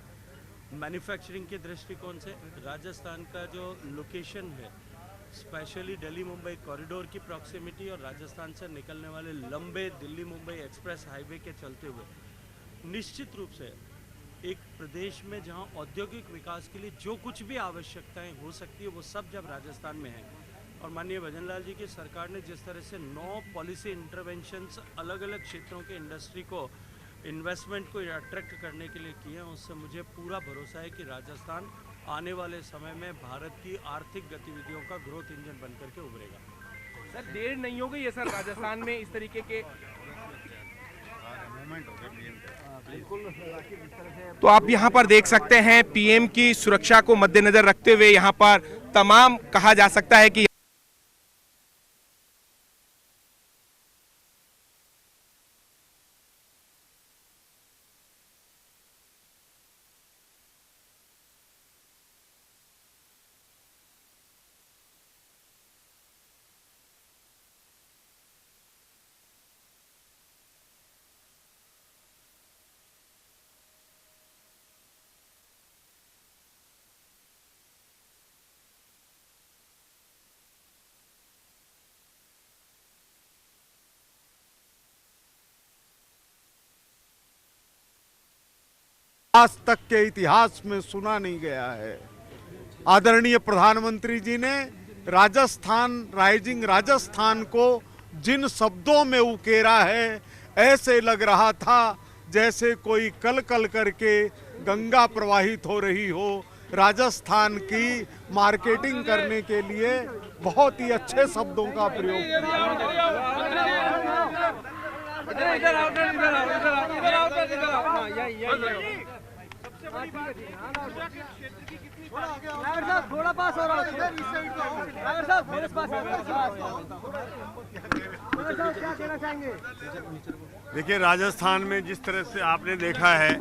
मैन्युफैक्चरिंग के दृष्टिकोण से राजस्थान का जो लोकेशन है, स्पेशली दिल्ली मुंबई कॉरिडोर की प्रॉक्सिमिटी और राजस्थान से निकलने वाले लंबे दिल्ली मुंबई एक्सप्रेस हाईवे के चलते हुए निश्चित रूप से एक प्रदेश में जहां औद्योगिक विकास के लिए जो कुछ भी आवश्यकताएं हो सकती है, वो सब जब राजस्थान में है। और माननीय भजनलाल जी की सरकार ने जिस तरह से 9 पॉलिसी इंटरवेंशंस अलग अलग क्षेत्रों के इंडस्ट्री को, इन्वेस्टमेंट को अट्रैक्ट करने के लिए किए हैं, उससे मुझे पूरा भरोसा है कि राजस्थान आने वाले समय में भारत की आर्थिक गतिविधियों का ग्रोथ इंजन बनकर के उभरेगा। सर देर नहीं हो गई है सर राजस्थान में इस तरीके के? तो आप यहाँ पर देख सकते हैं पीएम की सुरक्षा को मद्देनजर रखते हुए यहाँ पर तमाम कहा जा सकता है कि आज तक के इतिहास में सुना नहीं गया है। आदरणीय प्रधानमंत्री जी ने राइजिंग राजस्थान को जिन शब्दों में उकेरा है, ऐसे लग रहा था जैसे कोई कल कल करके गंगा प्रवाहित हो रही हो। राजस्थान की मार्केटिंग करने के लिए बहुत ही अच्छे शब्दों का प्रयोग थोड़ा पास हो रहा है। क्या कहना चाहेंगे? देखिए, राजस्थान में जिस तरह से आपने देखा है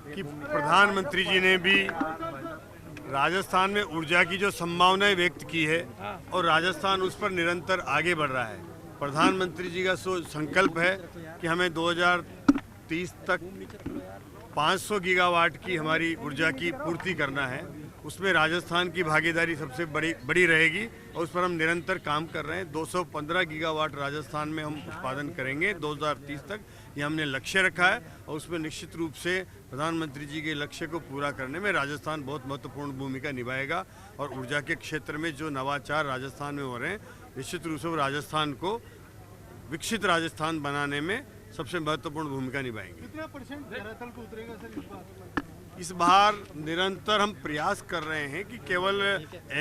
कि प्रधानमंत्री जी ने भी राजस्थान में ऊर्जा की जो संभावनाएं व्यक्त की है और राजस्थान उस पर निरंतर आगे बढ़ रहा है। प्रधानमंत्री जी का संकल्प है कि हमें 2030 तक 500 गीगावाट की हमारी ऊर्जा की पूर्ति करना है। उसमें राजस्थान की भागीदारी सबसे बड़ी रहेगी और उस पर हम निरंतर काम कर रहे हैं। 215 गीगावाट राजस्थान में हम उत्पादन करेंगे 2030 तक, ये हमने लक्ष्य रखा है और उसमें निश्चित रूप से प्रधानमंत्री जी के लक्ष्य को पूरा करने में राजस्थान बहुत महत्वपूर्ण भूमिका निभाएगा। और ऊर्जा के क्षेत्र में जो नवाचार राजस्थान में हो रहे हैं, निश्चित रूप से वो राजस्थान को विकसित राजस्थान बनाने में सबसे महत्वपूर्ण भूमिका निभाएंगे। कितना % धरातल को उतरेगा सर इस बार? इस बार निरंतर हम प्रयास कर रहे हैं कि केवल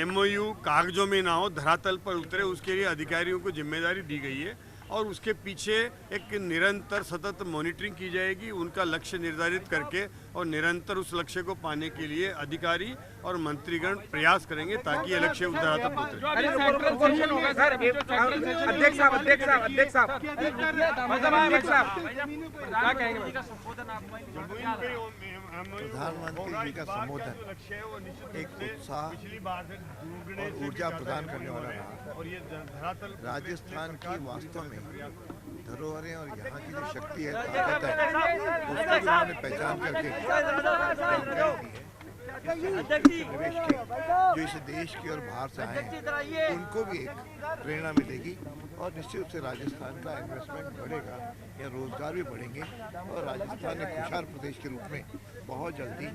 MOU कागजों में ना हो, धरातल पर उतरे। उसके लिए अधिकारियों को जिम्मेदारी दी गई है और उसके पीछे एक निरंतर सतत मॉनिटरिंग की जाएगी, उनका लक्ष्य निर्धारित करके, और निरंतर उस लक्ष्य को पाने के लिए अधिकारी और मंत्रीगण प्रयास करेंगे ताकि ये लक्ष्य धरातल पर उतरे। प्रधानमंत्री जी का संबोधन एक उत्साह और ऊर्जा प्रदान करने वाला रहा। राजस्थान की वास्तव में धरोहरें और यहाँ की जो शक्ति है, ताकत है, उसको भी उन्होंने पहचान करके जानकारी दी है। निवेश की जो इस देश की और बाहर से आए हैं, उनको भी एक प्रेरणा मिलेगी और निश्चित रूप से राजस्थान का इन्वेस्टमेंट बढ़ेगा या रोजगार भी बढ़ेंगे और राजस्थान एक खुशहाल प्रदेश के रूप में बहुत जल्दी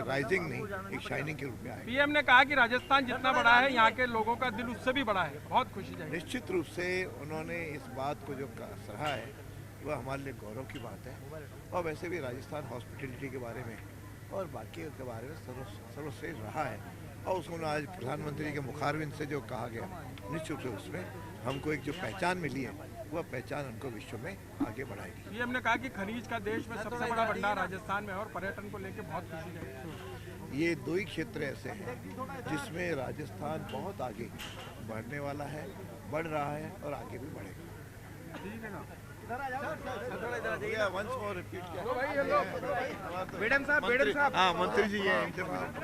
राइजिंग नहीं, एक शाइनिंग के रूप में आएगा। पीएम ने कहा कि राजस्थान जितना बड़ा है, यहाँ के लोगों का दिल उससे भी बड़ा है। बहुत खुशी है। निश्चित रूप से उन्होंने इस बात को जो सराहा है, वह हमारे लिए गौरव की बात है। और वैसे भी राजस्थान हॉस्पिटलिटी के बारे में और बाकी के बारे में सर्वश्रेष्ठ रहा है और उसको आज प्रधानमंत्री के मुखारबिंद से जो कहा गया, निश्चित रूप से उसमें हमको एक जो पहचान मिली है, वह पहचान उनको विश्व में आगे बढ़ाएगी। पीएम ने कहा कि खनिज का देश में सबसे बड़ा भंडार राजस्थान में है और पर्यटन को लेकर बहुत खुशी है। ये दो ही क्षेत्र ऐसे हैं जिसमें राजस्थान बहुत आगे बढ़ने वाला है, बढ़ रहा है और आगे भी बढ़ेगा। ठीक है ना? हाँ, मंत्री जी है।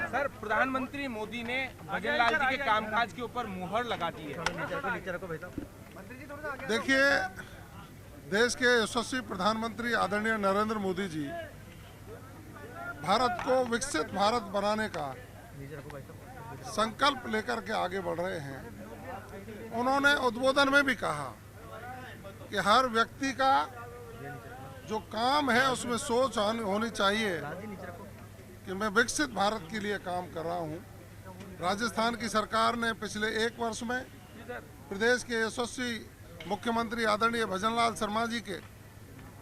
सर, प्रधानमंत्री मोदी ने भजनलाल जी के कामकाज के ऊपर मुहर लगा दी है। देखिए, देश के यशस्वी प्रधानमंत्री आदरणीय नरेंद्र मोदी जी भारत को विकसित भारत बनाने का संकल्प लेकर के आगे बढ़ रहे हैं। उन्होंने उद्बोधन में भी कहा कि हर व्यक्ति का जो काम है उसमें सोच होनी चाहिए कि मैं विकसित भारत के लिए काम कर रहा हूं। राजस्थान की सरकार ने पिछले 1 वर्ष में प्रदेश के यशस्वी मुख्यमंत्री आदरणीय भजनलाल शर्मा जी के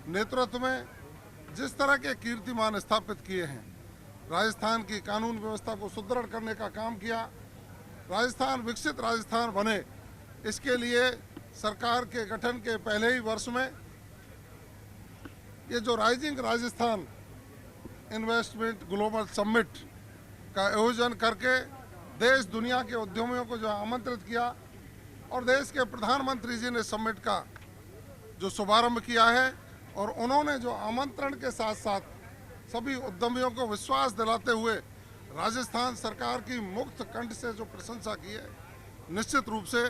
नेतृत्व में जिस तरह के कीर्तिमान स्थापित किए हैं, राजस्थान की कानून व्यवस्था को सुदृढ़ करने का काम किया, राजस्थान विकसित राजस्थान बने, इसके लिए सरकार के गठन के पहले ही वर्ष में ये जो rising Rajasthan investment global summit का आयोजन करके देश दुनिया के उद्यमियों को जो आमंत्रित किया और देश के प्रधानमंत्री जी ने समिट का जो शुभारंभ किया है और उन्होंने जो आमंत्रण के साथ साथ सभी उद्यमियों को विश्वास दिलाते हुए राजस्थान सरकार की मुक्त कंठ से जो प्रशंसा की है, निश्चित रूप से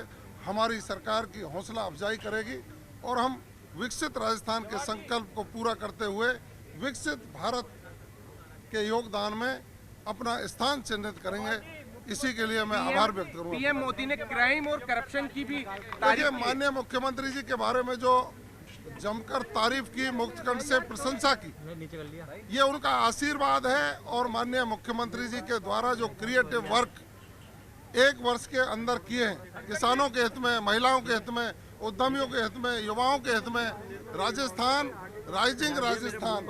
हमारी सरकार की हौसला अफजाई करेगी और हम विकसित राजस्थान के संकल्प को पूरा करते हुए विकसित भारत के योगदान में अपना स्थान चिन्हित करेंगे। इसी के लिए मैं आभार व्यक्त करूंगा। पीएम मोदी ने क्राइम और करप्शन की भी देखिए, माननीय मुख्यमंत्री जी के बारे में जो जमकर तारीफ की, मुक्तकंठ से प्रशंसा की। ये उनका आशीर्वाद है और माननीय मुख्यमंत्री जी के द्वारा जो क्रिएटिव वर्क 1 वर्ष के अंदर किए हैं, किसानों के हित में, महिलाओं के हित में, उद्यमियों के हित में, युवाओं के हित में, राजस्थान राइजिंग राजस्थान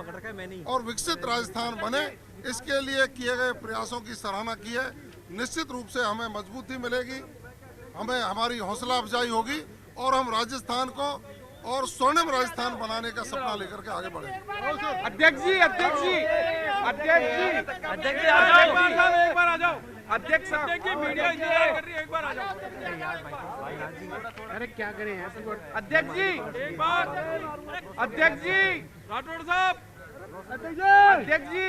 और विकसित राजस्थान बने, इसके लिए किए गए प्रयासों की सराहना की है। निश्चित रूप से हमें मजबूती मिलेगी, हमें हमारी हौसला अफजाई होगी और हम राजस्थान को और स्वर्णिम राजस्थान बनाने का सपना लेकर के आगे बढ़ेंगे। अध्यक्ष जी एक बार आ जाओ। अध्यक्ष साहब मीडिया इंतजार कर रही है, एक बार आ जाओ। अरे क्या करें अध्यक्ष जी, एक बार अध्यक्ष जी, राठौड़ साहब, अध्यक्ष जी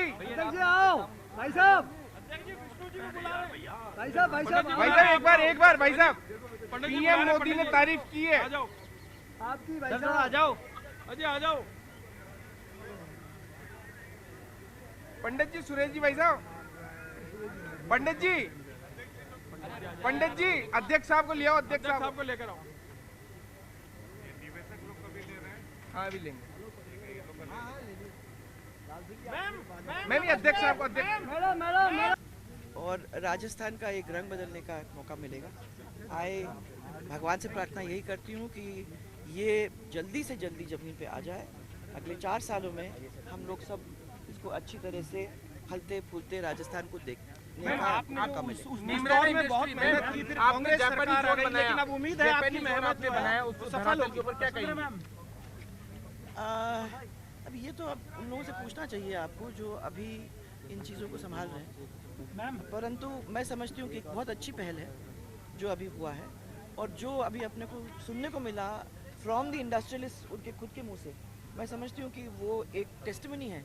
आओ। भाई साहब एक बार भाई साहब, पीएम मोदी ने तारीफ की है आपकी। भाई साहब आ जाओ, अजय आ जाओ। पंडित जी, सुरेश जी, भाई साहब, पंडित जी अध्यक्ष साहब को ले आओ, अध्यक्ष साहब को लेकर आओ। हाँ अभी लेंगे मैम, अध्यक्ष साहब को, अध्यक्ष। और राजस्थान का एक रंग बदलने का मौका मिलेगा। भगवान से प्रार्थना यही करती हूँ कि ये जल्दी से जल्दी ज़मीन पे आ जाए। अगले 4 सालों में हम लोग सब इसको अच्छी तरह से फलते फूलते राजस्थान को देखने का मौका मिले। बहुत मेहनत की, फिर आपने जापानी बोर्ड बनाया, लेकिन अब उम्मीद है आपकी मेहनत में बनाया, उसको सफल होगी। ऊपर क्या कहेंगे? अब ये तो अब उन लोगों से पूछना चाहिए आपको जो अभी इन चीज़ों को संभाल रहे हैं, परंतु मैं समझती हूँ कि एक बहुत अच्छी पहल है जो अभी हुआ है और जो अभी अपने को सुनने को मिला फ्रॉम द इंडस्ट्रियलिस्ट, उनके खुद के मुंह से, मैं समझती हूँ कि वो एक टेस्टिमनी है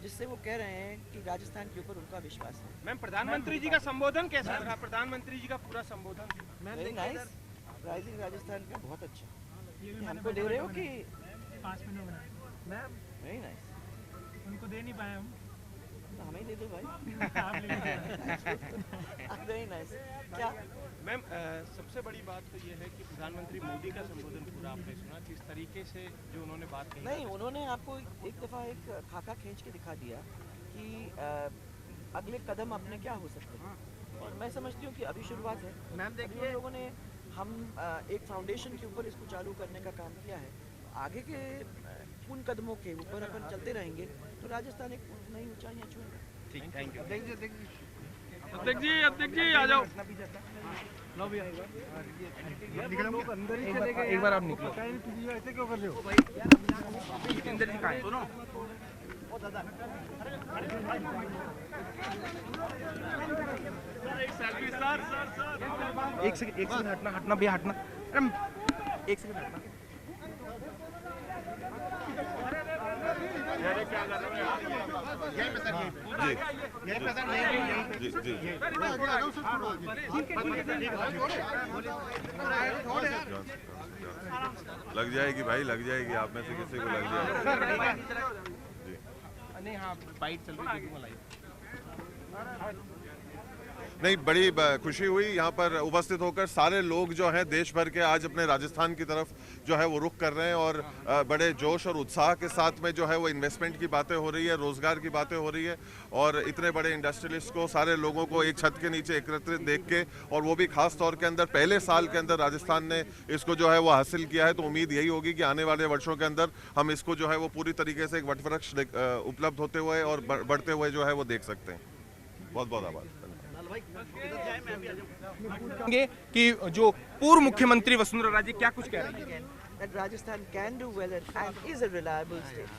जिससे वो कह रहे हैं कि राजस्थान के ऊपर उनका विश्वास है। मैम प्रधानमंत्री जी का संबोधन कैसा रहा? प्रधानमंत्री जी का पूरा संबोधन वेरी नाइस, राइजिंग राजस्थान का बहुत अच्छा। हमको दे रहे हो कि 5 मिनट मैम? Very nice. उनको दे नहीं पाए हम, हमें दे दो भाई। Very nice. क्या मैम सबसे बड़ी बात तो ये है कि प्रधानमंत्री मोदी का संबोधन पूरा आपने सुना, किस तरीके से जो उन्होंने बात कही? नहीं, उन्होंने आपको एक दफ़ा एक खाका खींच के दिखा दिया कि अगले कदम अपने क्या हो सकते हैं, और मैं समझती हूँ कि अभी शुरुआत है। मैम देखिए, लोगों ने हम एक फाउंडेशन के ऊपर इसको चालू करने का काम किया है। आगे के उन कदमों के ऊपर अपन चलते रहेंगे तो राजस्थान एक नई ऊंचाइयां छूएगा। ठीक, थैंक यू। अध्यक्ष जी आ जाओ। एक बार आप निकलो। ऐसे क्यों कर रहे हो? जितेंद्र जी कहाँ हैं? सुनो एक सेकंड हटना भैया, हटना एक सेकंड हटना। लग जाएगी भाई, लग जाएगी, आप में से किसी को लग जाएगी। नहीं हाँ, बाइट चल रही है। नहीं, बड़ी खुशी हुई यहाँ पर उपस्थित होकर। सारे लोग जो हैं देश भर के आज अपने राजस्थान की तरफ जो है वो रुख कर रहे हैं और बड़े जोश और उत्साह के साथ में जो है वो इन्वेस्टमेंट की बातें हो रही है, रोजगार की बातें हो रही है, और इतने बड़े इंडस्ट्रियलिस्ट को, सारे लोगों को एक छत के नीचे एकत्रित देख के, और वो भी खास तौर के अंदर पहले साल के अंदर राजस्थान ने इसको जो है वो हासिल किया है। तो उम्मीद यही होगी कि आने वाले वर्षों के अंदर हम इसको जो है वो पूरी तरीके से एक वटवृक्ष उपलब्ध होते हुए और बढ़ते हुए जो है वो देख सकते हैं। बहुत बहुत आभार। कि जो पूर्व मुख्यमंत्री वसुंधरा राजे क्या कुछ कह रही है? That Rajasthan can do well and is a reliable state.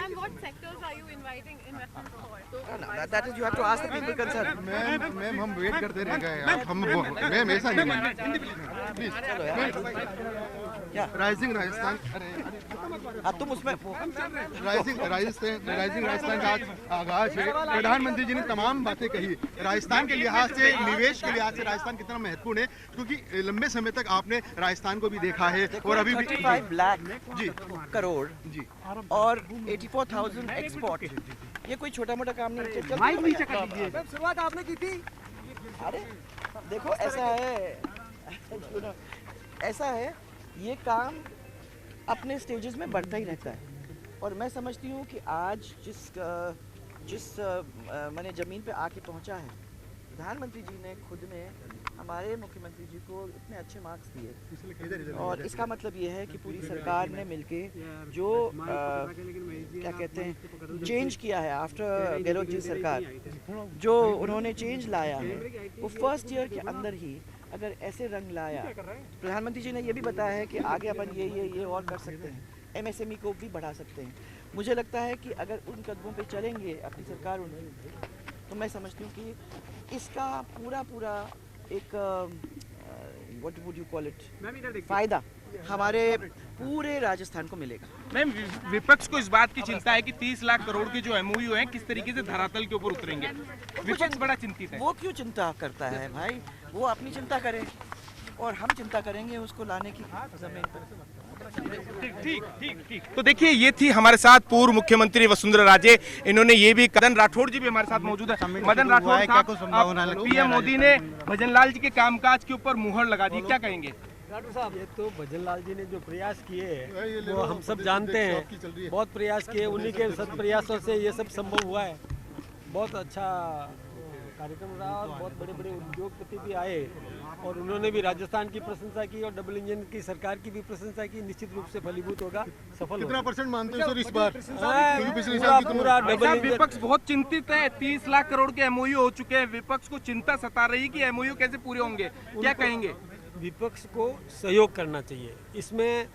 And what sectors are you inviting investments for? No, that is you have to ask the people concerned. Ma'am हम वेट करते रह गए। हम मैम ऐसा नहीं please. क्या rising Rajasthan? अब तुम उसमें राइजिंग राजस्थान का आगाज है। प्रधानमंत्री जी ने तमाम बातें कही। राजस्थान के लिहाज से, निवेश के लिहाज से राजस्थान कितना महत्वपूर्ण है, क्योंकि लंबे समय तक आपने राजस्थान को भी देखा है और अभी 35 लाख करोड़ जी और 84,000 एक्सपोर्ट, ये कोई छोटा मोटा काम नहीं है। शुरुआत आपने की थी। अरे देखो ऐसा है ये काम अपने स्टेजेस में बढ़ता ही रहता है। और मैं समझती हूँ कि आज जिस मैंने ज़मीन पे आके पहुँचा है, प्रधानमंत्री जी ने खुद ने हमारे मुख्यमंत्री जी को इतने अच्छे मार्क्स दिए, और इसका मतलब ये है कि पूरी सरकार ने मिलके जो क्या कहते हैं चेंज किया है आफ्टर गहलोत जी सरकार, जो उन्होंने चेंज लाया है वो फर्स्ट ईयर के अंदर ही अगर ऐसे रंग लाया। प्रधानमंत्री जी ने ये भी बताया है कि आगे अपन ये और कर सकते हैं, MSME को भी बढ़ा सकते हैं। मुझे लगता है कि अगर उन कदमों पे चलेंगे अपनी सरकार उनकी, तो मैं समझती हूँ कि इसका पूरा एक what would you call it फायदा हमारे पूरे राजस्थान को मिलेगा। मैम, विपक्ष को इस बात की चिंता है कि 30 लाख करोड़ के जो MOU हैं किस तरीके से धरातल के ऊपर उतरेंगे। विपक्ष बड़ा चिंतित है। वो क्यों चिंता करता है भाई, वो अपनी चिंता करे और हम चिंता करेंगे उसको लाने की जमीन पर। ठीक। तो देखिए, ये थी हमारे साथ पूर्व मुख्यमंत्री वसुंधरा राजे। इन्होंने ये भी, मदन राठौड़ जी भी हमारे साथ मौजूद है। मदन राठौड़ साहब, PM मोदी ने भजनलाल जी के कामकाज के ऊपर मुहर लगा दी, क्या कहेंगे? राठौड़ साहब, ये तो भजनलाल जी ने जो प्रयास किए वो हम सब जानते हैं, बहुत प्रयास किए, उन्हीं के सत प्रयासों से ये सब संभव हुआ है। बहुत अच्छा कार्यक्रम रहा और बहुत बड़े बड़े उद्योगपति भी आए और उन्होंने भी राजस्थान की प्रशंसा की और डबल इंजन की सरकार की भी प्रशंसा की। निश्चित रूप से फलीभूत होगा, सफल कितना % मानते हैं सर इस बार? पूरा डबल इंजन। विपक्ष बहुत चिंतित है, 30 लाख करोड़ के MOU हो चुके हैं, विपक्ष को चिंता सता रही कि MOU कैसे पूरे होंगे, क्या कहेंगे? विपक्ष को सहयोग करना चाहिए, इसमें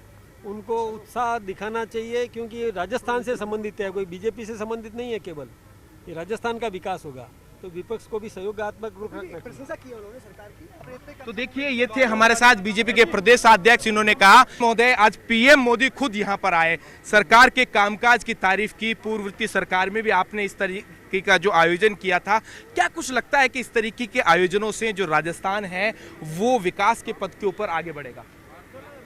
उनको उत्साह दिखाना चाहिए, क्योंकि राजस्थान से संबंधित है, कोई BJP से संबंधित नहीं है केवल, ये राजस्थान का विकास होगा, तो विपक्ष को भी सहयोगात्मक रूप में प्रशंसा की उन्होंने सरकार की। तो देखिए, ये थे हमारे साथ BJP के प्रदेश अध्यक्ष। इन्होंने कहा, महोदय, आज PM मोदी खुद यहाँ पर आए, सरकार के कामकाज की तारीफ की। पूर्ववर्ती सरकार में भी आपने इस तरीके का जो आयोजन किया था, क्या कुछ लगता है कि इस तरीके के आयोजनों से जो राजस्थान है वो विकास के पथ के ऊपर आगे बढ़ेगा?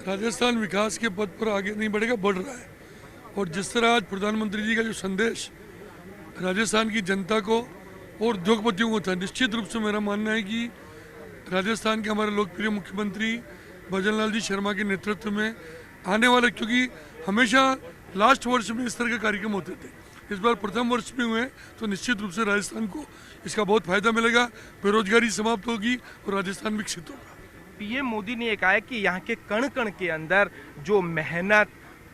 राजस्थान विकास के पथ पर आगे नहीं बढ़ेगा, बढ़ रहा है। और जिस तरह आज प्रधानमंत्री जी का जो संदेश राजस्थान की जनता को और उद्योगपतियों को था, निश्चित रूप से मेरा मानना है कि राजस्थान के हमारे लोकप्रिय मुख्यमंत्री भजनलाल जी शर्मा के नेतृत्व में आने वाले, क्योंकि हमेशा लास्ट वर्ष में इस तरह के कार्यक्रम होते थे, इस बार प्रथम वर्ष में हुए, तो निश्चित रूप से राजस्थान को इसका बहुत फायदा मिलेगा, बेरोजगारी समाप्त होगी और राजस्थान विकसित होगा। PM मोदी ने कहा है कि यहाँ के कण कण के अंदर जो मेहनत,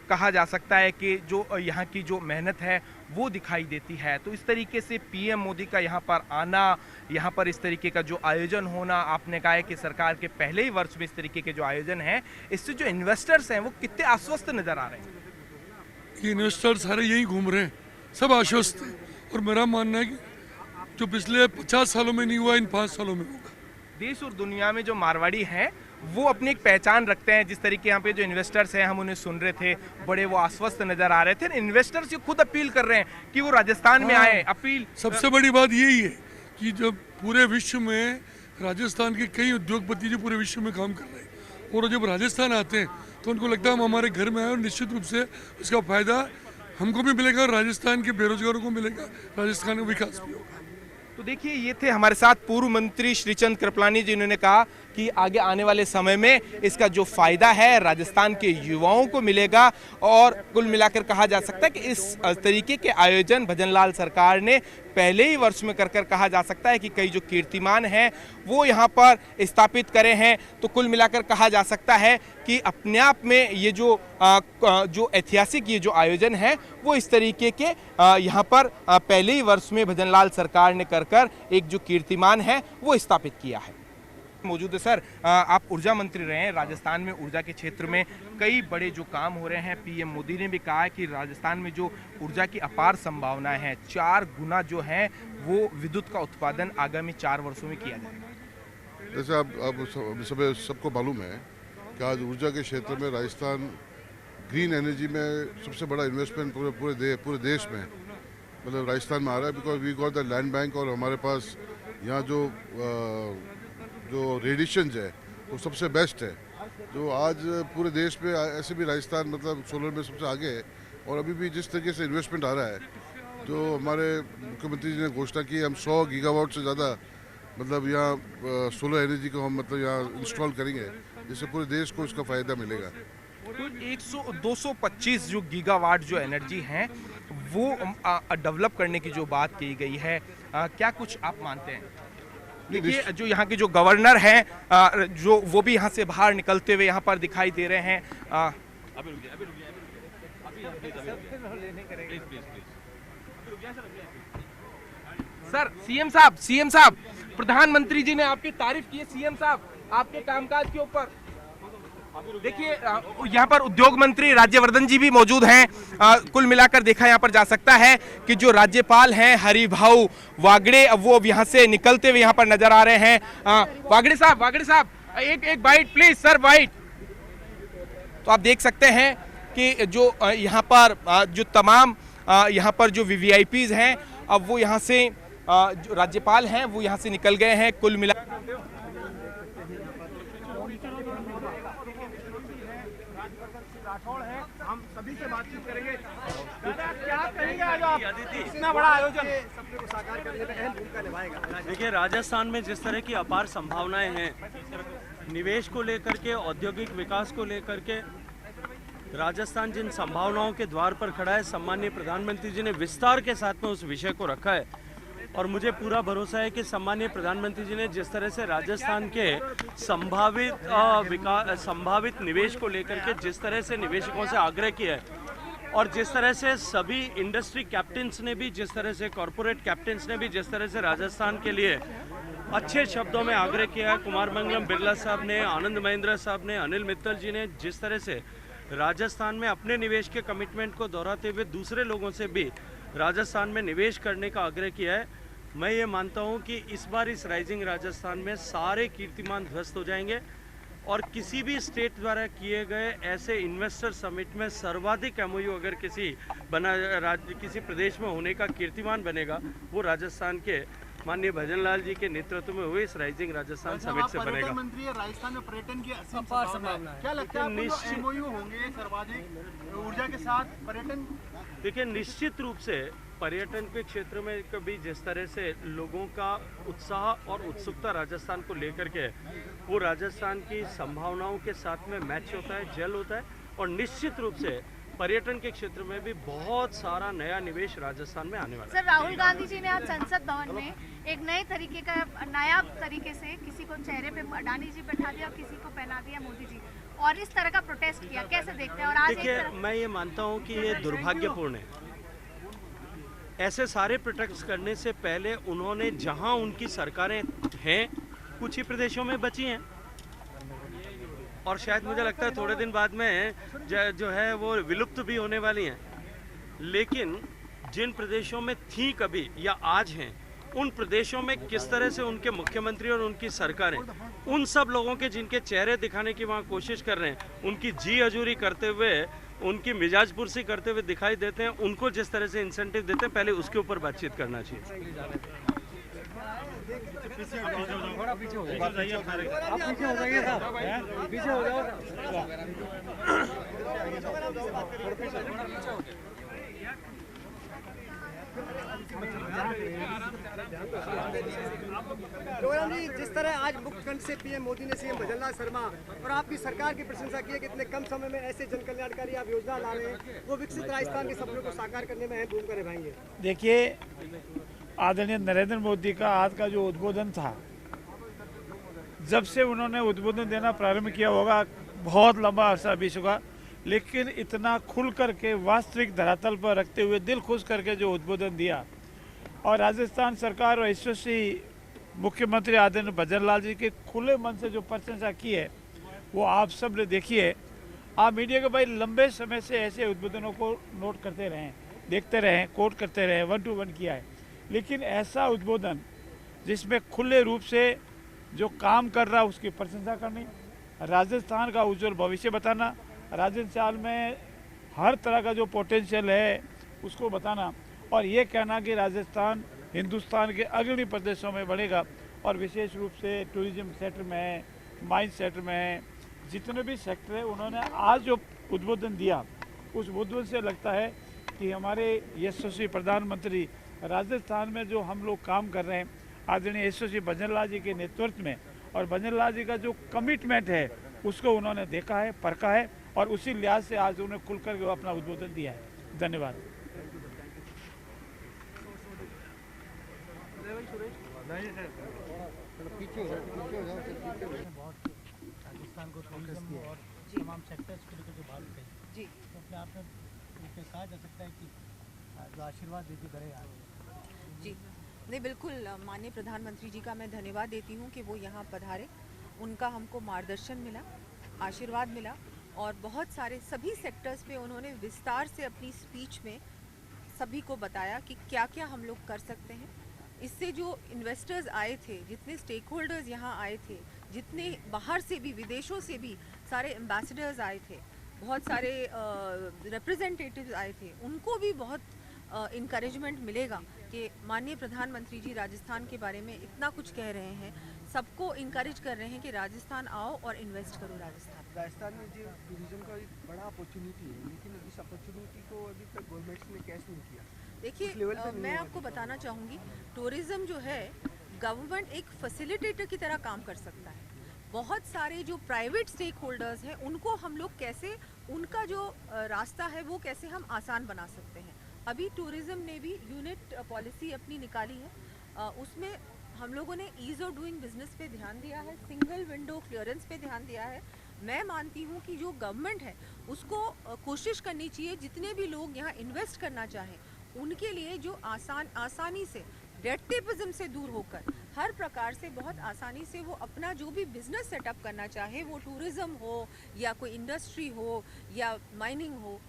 कहा जा सकता है कि जो यहाँ की जो मेहनत है वो दिखाई देती है। तो इस तरीके से PM मोदी का यहाँ पर आना, यहाँ पर इस तरीके का जो आयोजन होना, आपने कहा है कि सरकार के पहले ही वर्ष में इस तरीके के जो आयोजन है, इससे जो इन्वेस्टर्स हैं वो कितने आश्वस्त नजर आ रहे हैं? ये इन्वेस्टर सारे यही घूम रहे हैं, सब आश्वस्त हैं, और मेरा मानना है कि जो पिछले 50 सालों में नहीं हुआ, इन 5 सालों में होगा। देश और दुनिया में जो मारवाड़ी हैं वो अपनी एक पहचान रखते हैं। जिस तरीके यहाँ पे जो इन्वेस्टर्स हैं, हम उन्हें सुन रहे थे, बड़े वो आश्वस्त नजर आ रहे थे। इन्वेस्टर्स ये खुद अपील कर रहे हैं कि वो राजस्थान में आए। अपील सबसे बड़ी बात यही है कि जब पूरे विश्व में राजस्थान के कई उद्योगपति जो पूरे विश्व में काम कर रहे हैं, और जब राजस्थान आते हैं तो उनको लगता है हम हमारे घर में आए, और निश्चित रूप से उसका फायदा हमको भी मिलेगा और राजस्थान के बेरोजगारों को मिलेगा, राजस्थान का विकास भी होगा। तो देखिए, ये थे हमारे साथ पूर्व मंत्री श्रीचंद कृपलानी जी। इन्होंने कहा कि आगे आने वाले समय में इसका जो फायदा है राजस्थान के युवाओं को मिलेगा, और कुल मिलाकर कहा जा सकता है कि इस तरीके के आयोजन भजनलाल सरकार ने पहले ही वर्ष में कर कहा जा सकता है कि कई जो कीर्तिमान हैं वो यहाँ पर स्थापित करे हैं। तो कुल मिलाकर कहा जा सकता है कि अपने आप में ये जो ऐतिहासिक ये जो आयोजन है वो इस तरीके के यहाँ पर पहले ही वर्ष में भजनलाल सरकार ने कर एक जो कीर्तिमान है वो स्थापित किया है। मौजूद है सर, आप ऊर्जा मंत्री रहे हैं, राजस्थान में ऊर्जा के क्षेत्र में कई बड़े जो काम हो रहे हैं। PM मोदी ने भी कहा है कि राजस्थान में जो ऊर्जा की अपार संभावनाएं हैं, 4 गुना जो है वो विद्युत का उत्पादन आगामी 4 वर्षों में किया जाएगा। जैसे आप सबको मालूम है कि आज ऊर्जा के क्षेत्र में राजस्थान ग्रीन एनर्जी में सबसे बड़ा इन्वेस्टमेंट पूरे देश में मतलब राजस्थान में आ रहा है, because we got the land bank, और हमारे पास यहाँ जो रेडिएशंस है वो सबसे बेस्ट है। जो आज पूरे देश में ऐसे भी राजस्थान मतलब सोलर में सबसे आगे है, और अभी भी जिस तरीके से इन्वेस्टमेंट आ रहा है, जो हमारे मुख्यमंत्री जी ने घोषणा की, हम 100 गीगावाट से ज़्यादा मतलब यहाँ सोलर एनर्जी को हम मतलब यहाँ इंस्टॉल करेंगे, जिससे पूरे देश को इसका फ़ायदा मिलेगा। तो 225 जो गीगावाट जो एनर्जी हैं वो डेवलप करने की जो बात की गई है, क्या कुछ आप मानते हैं? देखिए जो यहाँ के जो गवर्नर हैं जो वो भी यहाँ से बाहर निकलते हुए यहाँ पर दिखाई दे रहे हैं। सर सीएम साहब प्रधानमंत्री जी ने आपकी तारीफ की है, सीएम साहब आपके कामकाज के ऊपर। देखिए यहाँ पर उद्योग मंत्री राज्यवर्धन जी भी मौजूद हैं। कुल मिलाकर देखा यहाँ पर जा सकता है कि जो राज्यपाल हैं हरिभाऊ वागड़े वो अब यहाँ से निकलते हुए यहाँ पर नजर आ रहे हैं। वागड़े साहब एक बाइट प्लीज सर, बाइट। तो आप देख सकते हैं कि जो यहाँ पर जो तमाम यहाँ पर जो वीवीआईपीज हैं अब वो यहाँ से जो राज्यपाल हैं वो यहाँ से निकल गए हैं। कुल मिला हम सभी से बातचीत करेंगे। क्या कहेंगे आज आप? इतना बड़ा आयोजन सपने को साकार करने में अहम भूमिका निभाएगा। देखिए राजस्थान में जिस तरह की अपार संभावनाएं हैं निवेश को लेकर के, औद्योगिक विकास को लेकर के, राजस्थान जिन संभावनाओं के द्वार पर खड़ा है, सम्माननीय प्रधानमंत्री जी ने विस्तार के साथ में उस विषय को रखा है और मुझे पूरा भरोसा है कि सम्माननीय प्रधानमंत्री जी ने जिस तरह से राजस्थान के संभावित निवेश को लेकर के जिस तरह से निवेशकों से आग्रह किया है और जिस तरह से सभी इंडस्ट्री कैप्टन्स ने भी, जिस तरह से कॉरपोरेट कैप्टन्स ने भी जिस तरह से राजस्थान के लिए अच्छे शब्दों में आग्रह किया है, कुमार मंगलम बिरला साहब ने, आनंद महिंद्रा साहब ने, अनिल मित्तल जी ने जिस तरह से राजस्थान में अपने निवेश के कमिटमेंट को दोहराते हुए दूसरे लोगों से भी राजस्थान में निवेश करने का आग्रह किया है, मैं ये मानता हूँ कि इस बार इस राइजिंग राजस्थान में सारे कीर्तिमान ध्वस्त हो जाएंगे और किसी भी स्टेट द्वारा किए गए ऐसे इन्वेस्टर समिट में सर्वाधिक एमओयू अगर किसी प्रदेश में होने का कीर्तिमान बनेगा वो राजस्थान के माननीय भजनलाल जी के नेतृत्व में हुए इस राइजिंग राजस्थान समिट से बनेगा। मंत्री राजस्थान में पर्यटन की अपार संभावना है। क्या लगता है आपको एमओयू होंगे सर्वाधिक ऊर्जा के साथ पर्यटन? देखिए निश्चित रूप से पर्यटन के क्षेत्र में कभी जिस तरह से लोगों का उत्साह और उत्सुकता राजस्थान को लेकर के वो राजस्थान की संभावनाओं के साथ में मैच होता है, जेल होता है और निश्चित रूप से पर्यटन के क्षेत्र में भी बहुत सारा नया निवेश राजस्थान में आने वाला है। सर राहुल गांधी जी ने आज संसद भवन में एक नए तरीके से किसी को चेहरे पे अडानी जी बैठा दिया और किसी को पहना दिया मोदी जी और इस तरह का प्रोटेस्ट किया, कैसे देखते हैं? और आज देखिए मैं ये मानता हूँ कि ये दुर्भाग्यपूर्ण है। ऐसे सारे प्रोटेस्ट करने से पहले उन्होंने जहां उनकी सरकारें हैं कुछ ही प्रदेशों में बची हैं और शायद मुझे लगता है थोड़े दिन बाद में जो है वो विलुप्त भी होने वाली हैं, लेकिन जिन प्रदेशों में थी कभी या आज हैं उन प्रदेशों में किस तरह से उनके मुख्यमंत्री और उनकी सरकारें उन सब लोगों के जिनके चेहरे दिखाने की वहाँ कोशिश कर रहे हैं, उनकी जी हजूरी करते हुए, उनकी मिजाज पुरसी करते हुए दिखाई देते हैं, उनको जिस तरह से इंसेंटिव देते हैं पहले उसके ऊपर बातचीत करना चाहिए। थोड़ा पीछे हो जाइए, आप पीछे हो जाइए साहब, पीछे हो जाओ। जी जिस तरह आज मुख्यमंत्री से पीएम मोदी ने सीएम भजनलाल शर्मा और आपकी सरकार की प्रशंसा की है कि इतने कम समय में ऐसे जन कल्याणकारी आप योजना ला रहे हैं, वो विकसित राजस्थान के सपनों को साकार करने में अहम भूमिका निभाएंगे। देखिए आदरणीय नरेंद्र मोदी का आज का जो उद्बोधन था, जब से उन्होंने उद्बोधन देना प्रारंभ किया होगा बहुत लंबा अरसा बीत चुका, लेकिन इतना खुल करके वास्तविक धरातल पर रखते हुए दिल खुश करके जो उद्बोधन दिया और राजस्थान सरकार और यशस्वी मुख्यमंत्री आदरणीय भजनलाल जी के खुले मन से जो प्रशंसा की है वो आप सब ने देखी है। आप मीडिया के भाई लंबे समय से ऐसे उद्बोधनों को नोट करते रहें, देखते रहें, कोट करते रहें, 1 to 1 किया है, लेकिन ऐसा उद्बोधन जिसमें खुले रूप से जो काम कर रहा उसकी प्रशंसा करनी, राजस्थान का उज्जवल भविष्य बताना, राजस्थान में हर तरह का जो पोटेंशियल है उसको बताना और ये कहना कि राजस्थान हिंदुस्तान के अग्रणी प्रदेशों में बढ़ेगा और विशेष रूप से टूरिज्म सेक्टर में है, माइन सेक्टर में है, जितने भी सेक्टर है उन्होंने आज जो उद्बोधन दिया उस उद्बोधन से लगता है कि हमारे यशस्वी प्रधानमंत्री राजस्थान में जो हम लोग काम कर रहे हैं आदरणीय यशस्वी भजनलाल जी के नेतृत्व में और भजनलाल जी का जो कमिटमेंट है उसको उन्होंने देखा है, परखा है और उसी लिहाज से आज उन्हें खुलकर अपना उद्बोधन दिया है। धन्यवाद। राजस्थान को फोकस किया और तमाम सेक्टर्स को लेकर जो बात कही जी, तो अपने आप में ये कहा जा सकता है कि जो आशीर्वाद देती करे आज जी नहीं, बिल्कुल माननीय प्रधानमंत्री जी का मैं धन्यवाद देती हूँ कि वो यहाँ पधारे, उनका हमको मार्गदर्शन मिला, आशीर्वाद मिला और बहुत सारे सभी सेक्टर्स पे उन्होंने विस्तार से अपनी स्पीच में सभी को बताया कि क्या क्या हम लोग कर सकते हैं। इससे जो इन्वेस्टर्स आए थे, जितने स्टेक होल्डर्स यहाँ आए थे, जितने बाहर से भी विदेशों से भी सारे एम्बेसडर्स आए थे, बहुत सारे रिप्रेजेंटेटिव्स आए थे, उनको भी बहुत इनकरेजमेंट मिलेगा कि माननीय प्रधानमंत्री जी राजस्थान के बारे में इतना कुछ कह रहे हैं, सबको इनकरेज कर रहे हैं कि राजस्थान आओ और इन्वेस्ट करो। राजस्थान में जो टूरिज्म का एक बड़ा अपॉर्चुनिटी है, लेकिन इस अपॉर्चुनिटी को अभी तक गवर्नमेंट ने कैश नहीं किया। देखिए, मैं आपको बताना चाहूँगी, टूरिज्म जो है गवर्नमेंट एक फैसिलिटेटर की तरह काम कर सकता है। बहुत सारे जो प्राइवेट स्टेक होल्डर्स हैं उनको हम लोग कैसे, उनका जो रास्ता है वो कैसे हम आसान बना सकते हैं। अभी टूरिज्म ने भी यूनिट पॉलिसी अपनी निकाली है, उसमें हम लोगों ने ईज़ ऑफ डूइंग बिजनेस पे ध्यान दिया है, सिंगल विंडो क्लियरेंस पे ध्यान दिया है। मैं मानती हूँ कि जो गवर्नमेंट है उसको कोशिश करनी चाहिए जितने भी लोग यहाँ इन्वेस्ट करना चाहें उनके लिए जो आसानी से रेड टेपिज्म से दूर होकर हर प्रकार से बहुत आसानी से वो अपना जो भी बिजनेस सेटअप करना चाहे, वो टूरिज्म हो या कोई इंडस्ट्री हो या माइनिंग हो,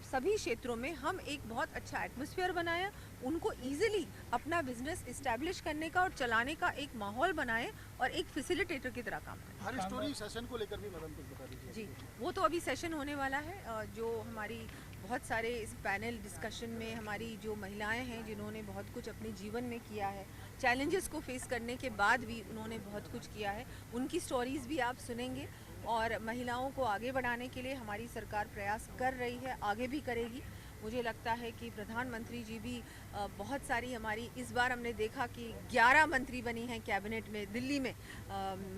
सभी क्षेत्रों में हम एक बहुत अच्छा एटमॉस्फेयर बनाया, उनको इजीली अपना बिजनेस इस्टेब्लिश करने का और चलाने का एक माहौल बनाए और एक फैसिलिटेटर की तरह काम करें। हर स्टोरी सेशन को लेकर भी मैडम कुछ बता दीजिए। जी, वो तो अभी सेशन होने वाला है, जो हमारी बहुत सारे इस पैनल डिस्कशन में हमारी जो महिलाएं हैं जिन्होंने बहुत कुछ अपने जीवन में किया है, चैलेंजेस को फेस करने के बाद भी उन्होंने बहुत कुछ किया है, उनकी स्टोरीज़ भी आप सुनेंगे। और महिलाओं को आगे बढ़ाने के लिए हमारी सरकार प्रयास कर रही है, आगे भी करेगी। मुझे लगता है कि प्रधानमंत्री जी भी बहुत सारी हमारी, इस बार हमने देखा कि 11 मंत्री बनी हैं कैबिनेट में, दिल्ली में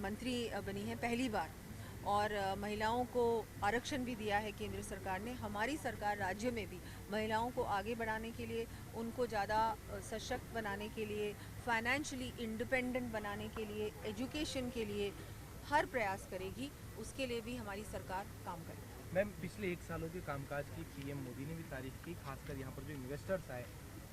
मंत्री बनी हैं पहली बार, और महिलाओं को आरक्षण भी दिया है केंद्र सरकार ने। हमारी सरकार राज्य में भी महिलाओं को आगे बढ़ाने के लिए, उनको ज़्यादा सशक्त बनाने के लिए, फाइनेंशियली इंडिपेंडेंट बनाने के लिए, एजुकेशन के लिए हर प्रयास करेगी। उसके लिए भी हमारी सरकार काम करेगी। मैम, पिछले 1 सालों के कामकाज की पीएम मोदी ने भी तारीफ की, खासकर यहाँ पर जो इन्वेस्टर्स आए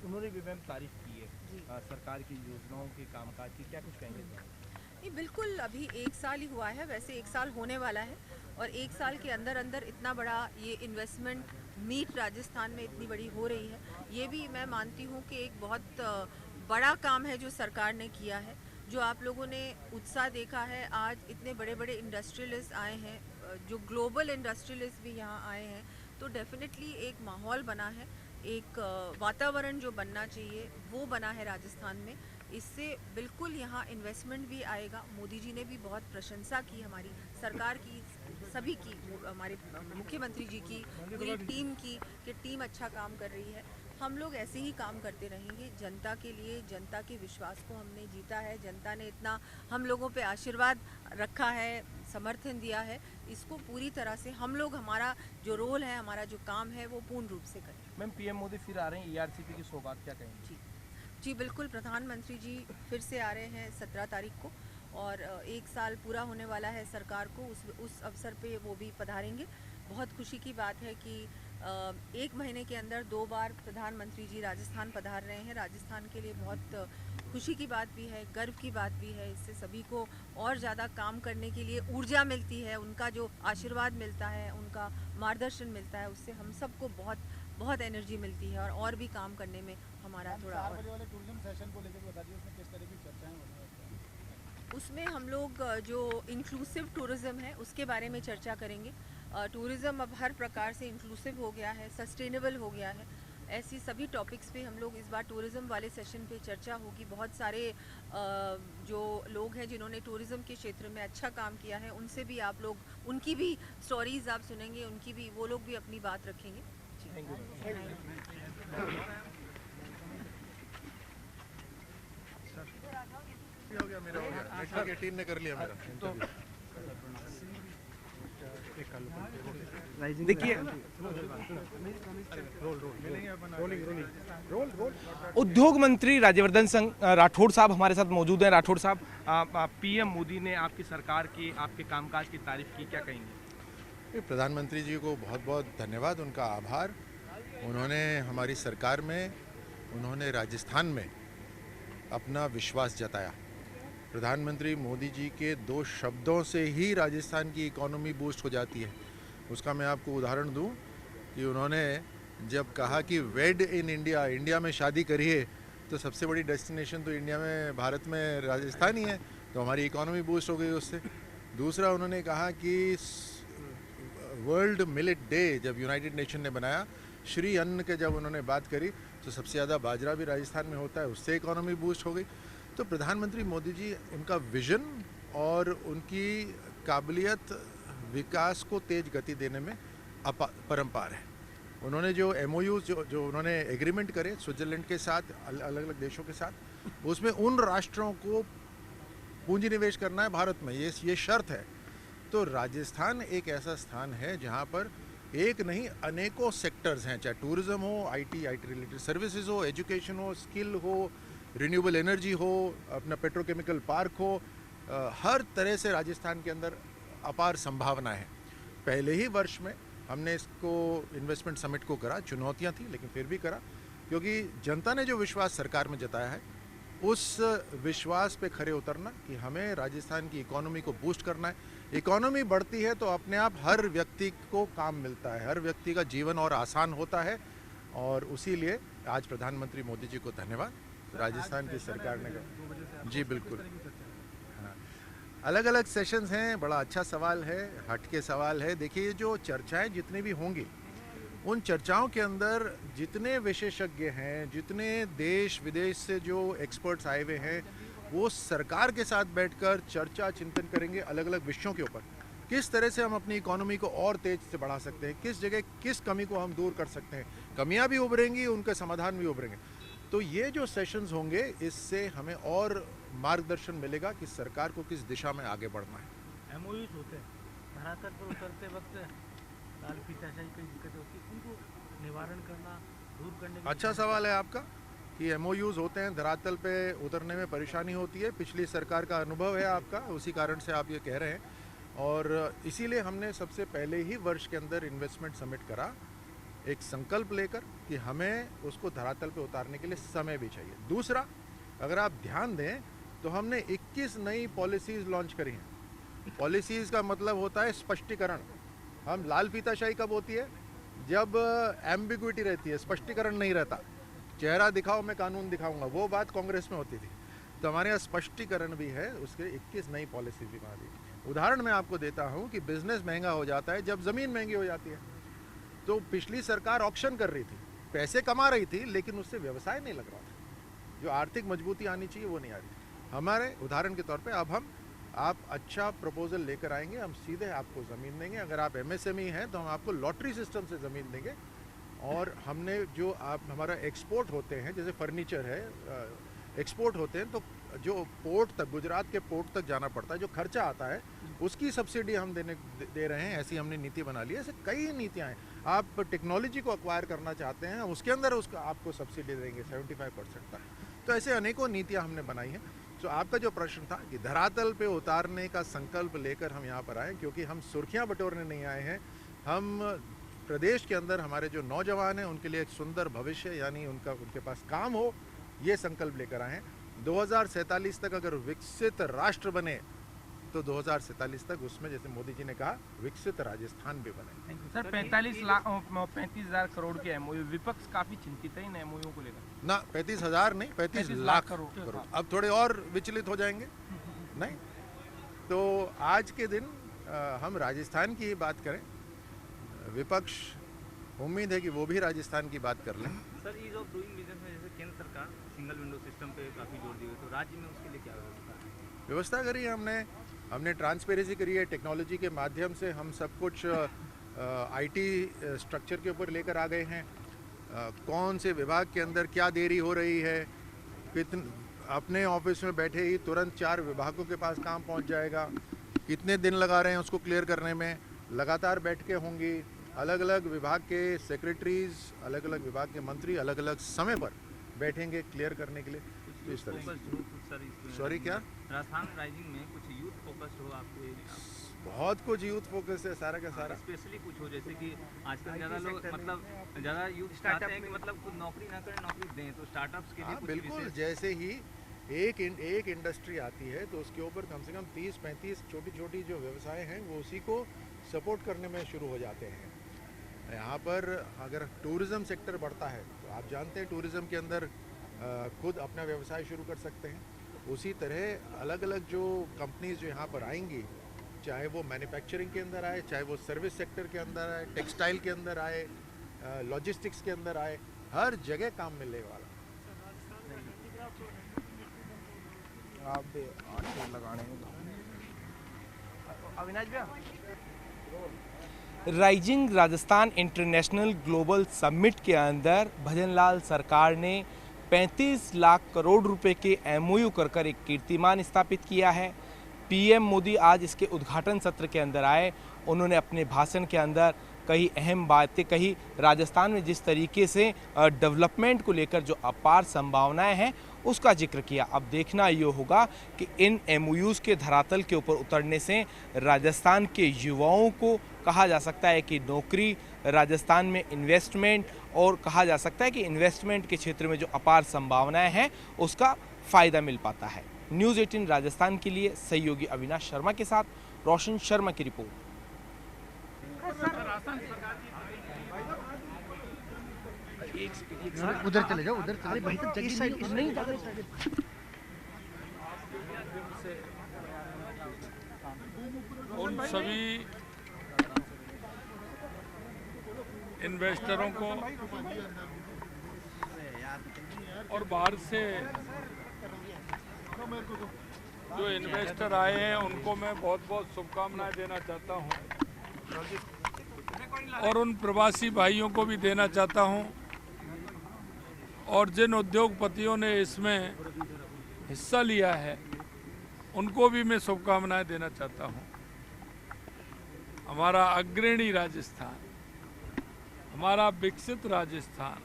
उन्होंने भी मैम तारीफ की है सरकार की योजनाओं के कामकाज की, क्या कुछ कहेंगे? नहीं, बिल्कुल, अभी 1 साल ही हुआ है, वैसे 1 साल होने वाला है और 1 साल के अंदर अंदर इतना बड़ा ये इन्वेस्टमेंट मीट राजस्थान में इतनी बड़ी हो रही है, ये भी मैं मानती हूँ कि एक बहुत बड़ा काम है जो सरकार ने किया है। जो आप लोगों ने उत्साह देखा है, आज इतने बड़े बड़े इंडस्ट्रियलिस्ट आए हैं, जो ग्लोबल इंडस्ट्रियलिस्ट भी यहाँ आए हैं, तो डेफिनेटली एक माहौल बना है, एक वातावरण जो बनना चाहिए वो बना है राजस्थान में। इससे बिल्कुल यहाँ इन्वेस्टमेंट भी आएगा। मोदी जी ने भी बहुत प्रशंसा की हमारी सरकार की, सभी की, हमारे मुख्यमंत्री जी की, पूरी टीम की, कि टीम अच्छा काम कर रही है। हम लोग ऐसे ही काम करते रहेंगे जनता के लिए। जनता के विश्वास को हमने जीता है, जनता ने इतना हम लोगों पे आशीर्वाद रखा है, समर्थन दिया है, इसको पूरी तरह से हम लोग, हमारा जो रोल है, हमारा जो काम है वो पूर्ण रूप से करें। मैम, पीएम मोदी फिर आ रहे हैं ERCP की सौगात, क्या कहेंगे? जी बिल्कुल, प्रधानमंत्री जी फिर से आ रहे हैं 17 तारीख को और 1 साल पूरा होने वाला है सरकार को, उस अवसर पे वो भी पधारेंगे। बहुत खुशी की बात है कि 1 महीने के अंदर 2 बार प्रधानमंत्री जी राजस्थान पधार रहे हैं। राजस्थान के लिए बहुत खुशी की बात भी है, गर्व की बात भी है। इससे सभी को और ज़्यादा काम करने के लिए ऊर्जा मिलती है, उनका जो आशीर्वाद मिलता है, उनका मार्गदर्शन मिलता है, उससे हम सबको बहुत बहुत एनर्जी मिलती है और भी काम करने में हमारा थोड़ा और। टूरिज्म सेशन को लेकर बता दीजिए, उसमें किस तरह की चर्चाएं हो रही हैं? उसमें हम लोग जो इंक्लूसिव टूरिज्म है उसके बारे में चर्चा करेंगे। टूरिज़्म अब हर प्रकार से इंक्लूसिव हो गया है, सस्टेनेबल हो गया है। ऐसी सभी टॉपिक्स पे हम लोग इस बार टूरिज़्म वाले सेशन पे चर्चा होगी। बहुत सारे जो लोग हैं जिन्होंने टूरिज़्म के क्षेत्र में अच्छा काम किया है, उनसे भी आप लोग, उनकी भी स्टोरीज़ आप सुनेंगे, उनकी भी, वो लोग भी अपनी बात रखेंगे। Thank you. हो गया मेरा, हो गया, नेटवर्क 18 ने कर लिया मेरा। देखिए, उद्योग मंत्री राज्यवर्धन सिंह राठौड़ साहब हमारे साथ मौजूद हैं। राठौड़ साहब, पीएम मोदी ने आपकी सरकार की, आपके कामकाज की तारीफ की, क्या कहेंगे? प्रधानमंत्री जी को बहुत बहुत धन्यवाद, उनका आभार। उन्होंने हमारी सरकार में, उन्होंने राजस्थान में अपना विश्वास जताया। प्रधानमंत्री मोदी जी के 2 शब्दों से ही राजस्थान की इकोनॉमी बूस्ट हो जाती है। उसका मैं आपको उदाहरण दूं कि उन्होंने जब कहा कि वेड इन इंडिया, इंडिया में शादी करिए, तो सबसे बड़ी डेस्टिनेशन तो इंडिया में, भारत में राजस्थान ही है, तो हमारी इकोनॉमी बूस्ट हो गई उससे। दूसरा, उन्होंने कहा कि वर्ल्ड मिलेट डे जब यूनाइटेड नेशन ने बनाया, श्री अन्न के जब उन्होंने बात करी, तो सबसे ज़्यादा बाजरा भी राजस्थान में होता है, उससे इकोनॉमी बूस्ट हो गई। तो प्रधानमंत्री मोदी जी, उनका विजन और उनकी काबिलियत विकास को तेज गति देने में परंपार है। उन्होंने जो MOU जो उन्होंने एग्रीमेंट करे स्विट्जरलैंड के साथ, अलग अलग देशों के साथ, उसमें उन राष्ट्रों को पूंजी निवेश करना है भारत में, ये शर्त है। तो राजस्थान एक ऐसा स्थान है जहाँ पर एक नहीं अनेकों सेक्टर्स हैं, चाहे टूरिज्म हो, IT रिलेटेड सर्विसेज हो, एजुकेशन हो, स्किल हो, रिन्यूएबल एनर्जी हो, अपना पेट्रोकेमिकल पार्क हो, हर तरह से राजस्थान के अंदर अपार संभावना है। पहले ही वर्ष में हमने इसको इन्वेस्टमेंट समिट को करा, चुनौतियां थी लेकिन फिर भी करा, क्योंकि जनता ने जो विश्वास सरकार में जताया है, उस विश्वास पे खरे उतरना कि हमें राजस्थान की इकोनॉमी को बूस्ट करना है। इकोनॉमी बढ़ती है तो अपने आप हर व्यक्ति को काम मिलता है, हर व्यक्ति का जीवन और आसान होता है, और उसी लिए आज प्रधानमंत्री मोदी जी को धन्यवाद, राजस्थान की सरकार ने। जी बिल्कुल, अलग अलग सेशंस हैं, बड़ा अच्छा सवाल है, हटके सवाल है। देखिए, जो चर्चाएं जितनी भी होंगी, उन चर्चाओं के अंदर जितने विशेषज्ञ हैं, जितने देश विदेश से जो एक्सपर्ट्स आए हुए हैं, वो सरकार के साथ बैठकर चर्चा चिंतन करेंगे अलग अलग विषयों के ऊपर। किस तरह से हम अपनी इकोनॉमी को और तेज से बढ़ा सकते हैं, किस जगह किस कमी को हम दूर कर सकते हैं, कमियां भी उभरेंगी, उनके समाधान भी उभरेंगे। तो ये जो सेशंस होंगे, इससे हमें और मार्गदर्शन मिलेगा कि सरकार को किस दिशा में आगे बढ़ना है। MOUs होते हैं, धरातल पर उतरते वक्त लाल फीताशाही की दिक्कत होती है, उनको निवारण करना, दूर करने का। अच्छा सवाल है आपका कि MOUs होते हैं, धरातल पे उतरने में परेशानी होती है। पिछली सरकार का अनुभव है आपका, उसी कारण से आप ये कह रहे हैं, और इसीलिए हमने सबसे पहले ही वर्ष के अंदर इन्वेस्टमेंट समिट करा, एक संकल्प लेकर कि हमें उसको धरातल पे उतारने के लिए समय भी चाहिए। दूसरा, अगर आप ध्यान दें तो हमने 21 नई पॉलिसीज़ लॉन्च करी हैं। पॉलिसीज़ का मतलब होता है स्पष्टीकरण। हम लाल फीताशाही कब होती है? जब एम्बिग्विटी रहती है, स्पष्टीकरण नहीं रहता, चेहरा दिखाओ मैं कानून दिखाऊंगा, वो बात कांग्रेस में होती थी। तो हमारे यहाँ स्पष्टीकरण भी है, उसके 21 नई पॉलिसी भी बना दी। उदाहरण मैं आपको देता हूँ कि बिजनेस महंगा हो जाता है जब ज़मीन महंगी हो जाती है। तो पिछली सरकार ऑक्शन कर रही थी, पैसे कमा रही थी, लेकिन उससे व्यवसाय नहीं लग रहा था। जो आर्थिक मजबूती आनी चाहिए वो नहीं आ रही। हमारे उदाहरण के तौर पे अब आप अच्छा प्रपोजल लेकर आएंगे, हम सीधे आपको ज़मीन देंगे। अगर आप MSME हैं तो हम आपको लॉटरी सिस्टम से ज़मीन देंगे। और हमने जो हमारा एक्सपोर्ट होते हैं, जैसे फर्नीचर है, एक्सपोर्ट होते हैं, तो जो पोर्ट तक, गुजरात के पोर्ट तक जाना पड़ता है, जो खर्चा आता है, उसकी सब्सिडी हम दे रहे हैं। ऐसी हमने नीति बना ली है। ऐसे कई नीतियाँ हैं। आप टेक्नोलॉजी को अक्वायर करना चाहते हैं, उसके अंदर उसका आपको सब्सिडी देंगे 75% तक। तो ऐसे अनेकों नीतियाँ हमने बनाई हैं। तो आपका जो प्रश्न था कि धरातल पे उतारने का संकल्प लेकर हम यहाँ पर आए, क्योंकि हम सुर्खियाँ बटोरने नहीं आए हैं। हम प्रदेश के अंदर हमारे जो नौजवान हैं उनके लिए एक सुंदर भविष्य, यानी उनके पास काम हो, ये संकल्प लेकर आए हैं। 2047 तक अगर विकसित राष्ट्र बने तो 2047 तक उसमें, जैसे मोदी जी ने कहा, विकसित राजस्थान भी बने। सर, 35,000 करोड़ के MOU, विपक्ष काफी चिंतित है इन MOU को लेकर। ना 35,000 नहीं, 35 लाख करोड़। अब थोड़े और विचलित हो जाएंगे नहीं। तो आज के दिन हम राजस्थान की बात करें, विपक्ष उम्मीद है कि वो भी राजस्थान की बात कर लें। Sir, ease of doing business में जैसे केंद्र सरकार सिंगल विंडो सिस्टम पे काफ़ी जोर दी है, तो राज्य में उसके लिए क्या व्यवस्था करी है? हमने ट्रांसपेरेंसी करी है। टेक्नोलॉजी के माध्यम से हम सब कुछ IT स्ट्रक्चर के ऊपर लेकर आ गए हैं। कौन से विभाग के अंदर क्या देरी हो रही है, अपने ऑफिस में बैठे ही तुरंत 4 विभागों के पास काम पहुंच जाएगा, कितने दिन लगा रहे हैं उसको क्लियर करने में, लगातार बैठकें होंगी, अलग अलग विभाग के सेक्रेटरीज, अलग अलग विभाग के मंत्री अलग अलग समय पर बैठेंगे क्लियर करने के लिए। तो इस तरह सॉरी क्या राजस्थान राइजिंग में कुछ यूथ फोकस्ड हो आपको? बहुत कुछ यूथ फोकस है सारा का सारा। स्पेशली कुछ हो जैसे कि आजकल ज़्यादा लोग मतलब ज़्यादा यूथ चाहते हैं कि मतलब कुछ नौकरी ना करें नौकरी दें, तो स्टार्टअप्स के लिए कुछ बिल्कुल। जैसे ही एक इंडस्ट्री आती है तो उसके ऊपर कम से कम 30-35 छोटी छोटी जो व्यवसाय हैं वो उसी को सपोर्ट करने में शुरू हो जाते हैं। यहाँ पर अगर टूरिज़्म सेक्टर बढ़ता है तो आप जानते हैं टूरिज़्म के अंदर खुद अपना व्यवसाय शुरू कर सकते हैं। उसी तरह अलग अलग जो कंपनीज जो यहाँ पर आएंगी, चाहे वो मैन्युफैक्चरिंग के अंदर आए, चाहे वो सर्विस सेक्टर के अंदर आए, टेक्सटाइल के अंदर आए, लॉजिस्टिक्स के अंदर आए, हर जगह काम मिलने वाला। आप लगाने अविनाश भैया, rising Rajasthan international global summit के अंदर भजनलाल सरकार ने 35 लाख करोड़ रुपए के एमओयू कर एक कीर्तिमान स्थापित किया है। पीएम मोदी आज इसके उद्घाटन सत्र के अंदर आए। उन्होंने अपने भाषण के अंदर कई अहम बातें कही। राजस्थान में जिस तरीके से डेवलपमेंट को लेकर जो अपार संभावनाएं हैं उसका जिक्र किया। अब देखना ये होगा कि इन एमओयूज़ के धरातल के ऊपर उतरने से राजस्थान के युवाओं को कहा जा सकता है कि नौकरी, राजस्थान में इन्वेस्टमेंट, और कहा जा सकता है कि इन्वेस्टमेंट के क्षेत्र में जो अपार संभावनाएं हैं उसका फ़ायदा मिल पाता है। न्यूज़ 18 राजस्थान के लिए सहयोगी अविनाश शर्मा के साथ रोशन शर्मा की रिपोर्ट। उधर चले जाओ, उधर चले भाई, तक जगह नहीं उन सभी इन्वेस्टरों को और बाहर से जो इन्वेस्टर आए हैं उनको मैं बहुत बहुत शुभकामनाएं देना चाहता हूं, और उन प्रवासी भाइयों को भी देना चाहता हूं, और जिन उद्योगपतियों ने इसमें हिस्सा लिया है उनको भी मैं शुभकामनाएं देना चाहता हूं। हमारा अग्रणी राजस्थान, हमारा विकसित राजस्थान,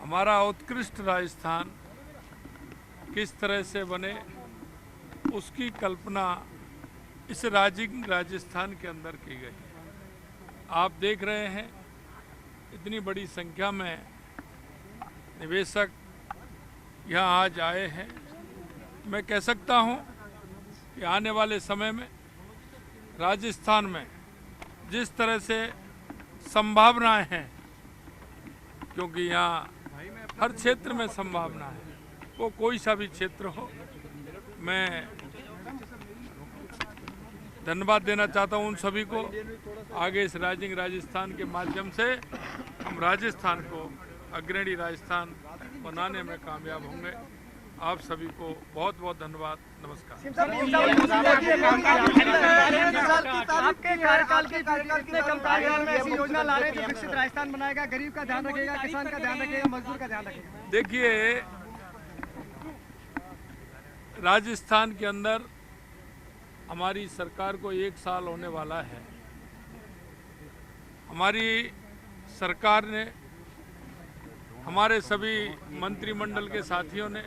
हमारा उत्कृष्ट राजस्थान किस तरह से बने उसकी कल्पना इस राइजिंग राजस्थान के अंदर की गई है। आप देख रहे हैं इतनी बड़ी संख्या में निवेशक यहाँ आज आए हैं। मैं कह सकता हूँ कि आने वाले समय में राजस्थान में जिस तरह से संभावनाएं हैं, क्योंकि यहाँ हर क्षेत्र में संभावना है, वो कोई सा भी क्षेत्र हो, मैं धन्यवाद देना चाहता हूँ उन सभी को। आगे इस राइजिंग राजस्थान के माध्यम से हम राजस्थान को अग्रणी राजस्थान बनाने में कामयाब होंगे। आप सभी को बहुत बहुत धन्यवाद। नमस्कार। आपके कार्यकाल के कितने कम कार्यकाल में ऐसी योजना ला रहे हैं जो विकसित राजस्थान बनाएगा, गरीब का ध्यान रखेगा, किसान का ध्यान रखेगा, मजदूर का ध्यान रखेगा? देखिए, राजस्थान के अंदर हमारी सरकार को 1 साल होने वाला है। हमारी सरकार ने, हमारे सभी मंत्रिमंडल के साथियों ने,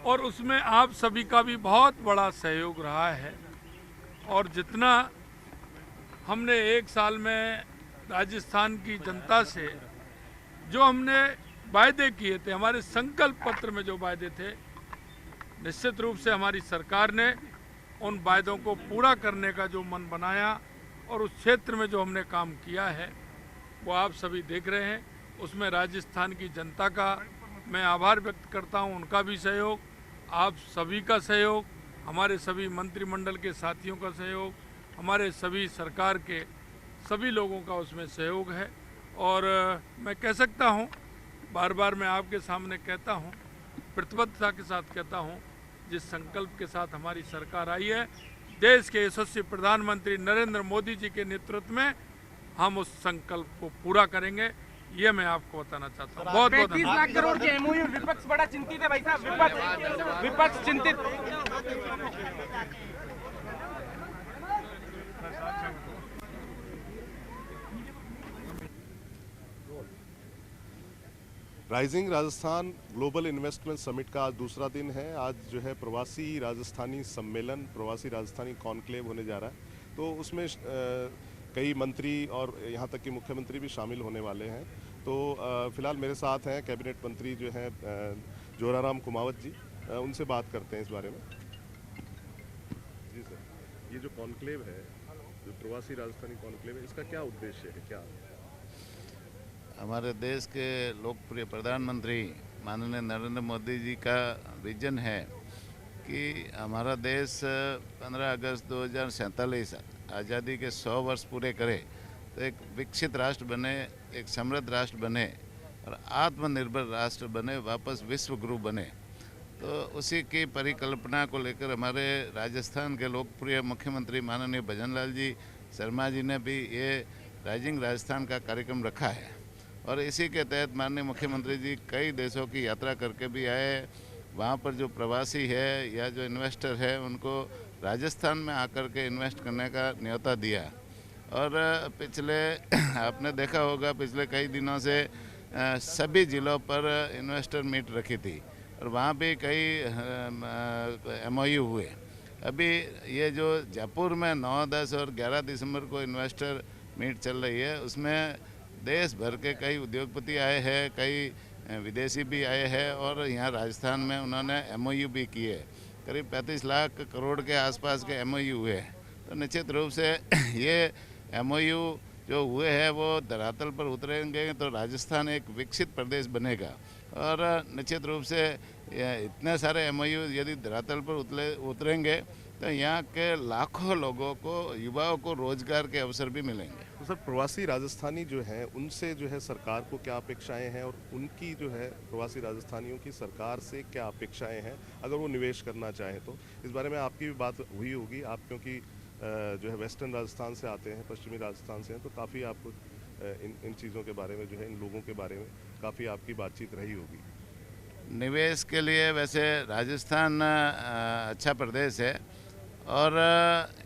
और उसमें आप सभी का भी बहुत बड़ा सहयोग रहा है। और जितना हमने 1 साल में राजस्थान की जनता से जो हमने वायदे किए थे, हमारे संकल्प पत्र में जो वायदे थे, निश्चित रूप से हमारी सरकार ने उन वायदों को पूरा करने का जो मन बनाया और उस क्षेत्र में जो हमने काम किया है वो आप सभी देख रहे हैं। उसमें राजस्थान की जनता का मैं आभार व्यक्त करता हूं, उनका भी सहयोग, आप सभी का सहयोग, हमारे सभी मंत्रिमंडल के साथियों का सहयोग, हमारे सभी सरकार के सभी लोगों का उसमें सहयोग है। और मैं कह सकता हूं, बार बार मैं आपके सामने कहता हूं, प्रतिबद्धता के साथ कहता हूं, जिस संकल्प के साथ हमारी सरकार आई है, देश के यशस्वी प्रधानमंत्री नरेंद्र मोदी जी के नेतृत्व में हम उस संकल्प को पूरा करेंगे, ये मैं आपको बताना चाहता हूँ। बहुत बहुत 35 लाख करोड़ के एमओयू, विपक्ष बड़ा चिंतित है भाई साहब, विपक्ष चिंतित। Rising Rajasthan global investment summit का आज दूसरा दिन है। आज जो है प्रवासी राजस्थानी सम्मेलन, प्रवासी राजस्थानी कॉन्क्लेव होने जा रहा है। तो उसमें कई मंत्री और यहाँ तक कि मुख्यमंत्री भी शामिल होने वाले हैं। तो फिलहाल मेरे साथ हैं कैबिनेट मंत्री जो हैं जोराराम कुमावत जी, उनसे बात करते हैं इस बारे में। जी सर, ये जो कॉन्क्लेव है, जो प्रवासी राजस्थानी कॉन्क्लेव है, इसका क्या उद्देश्य है? क्या हमारे देश के लोकप्रिय प्रधानमंत्री माननीय नरेंद्र मोदी जी का विजन है कि हमारा देश 15 अगस्त 2047 आज़ादी के 100 वर्ष पूरे करे तो एक विकसित राष्ट्र बने, एक समृद्ध राष्ट्र बने और आत्मनिर्भर राष्ट्र बने, वापस विश्व गुरु बने। तो उसी की परिकल्पना को लेकर हमारे राजस्थान के लोकप्रिय मुख्यमंत्री माननीय भजनलाल जी शर्मा जी ने भी ये राइजिंग राजस्थान का कार्यक्रम रखा है और इसी के तहत माननीय मुख्यमंत्री जी कई देशों की यात्रा करके भी आए। वहाँ पर जो प्रवासी है या जो इन्वेस्टर है उनको राजस्थान में आकर के इन्वेस्ट करने का न्योता दिया। और पिछले आपने देखा होगा पिछले कई दिनों से सभी जिलों पर इन्वेस्टर मीट रखी थी और वहाँ भी कई MOU हुए। अभी ये जो जयपुर में 9, 10 और 11 दिसंबर को इन्वेस्टर मीट चल रही है, उसमें देश भर के कई उद्योगपति आए हैं, कई विदेशी भी आए हैं और यहाँ राजस्थान में उन्होंने MOU भी किए। करीब 35 लाख करोड़ के आसपास के MOU हुए। तो निश्चित रूप से ये MOU जो हुए हैं वो धरातल पर उतरेंगे तो राजस्थान एक विकसित प्रदेश बनेगा। और निश्चित रूप से इतने सारे MOU यदि धरातल पर उतरेंगे तो यहाँ के लाखों लोगों को, युवाओं को रोजगार के अवसर भी मिलेंगे। तो सर, प्रवासी राजस्थानी जो हैं उनसे जो है सरकार को क्या अपेक्षाएं हैं और उनकी जो है प्रवासी राजस्थानियों की सरकार से क्या अपेक्षाएं हैं अगर वो निवेश करना चाहें तो? इस बारे में आपकी भी बात हुई होगी, आप क्योंकि जो है वेस्टर्न राजस्थान से आते हैं, पश्चिमी राजस्थान से हैं, तो काफ़ी आपको इन चीज़ों के बारे में जो है, इन लोगों के बारे में काफ़ी आपकी बातचीत रही होगी। निवेश के लिए वैसे राजस्थान अच्छा प्रदेश है और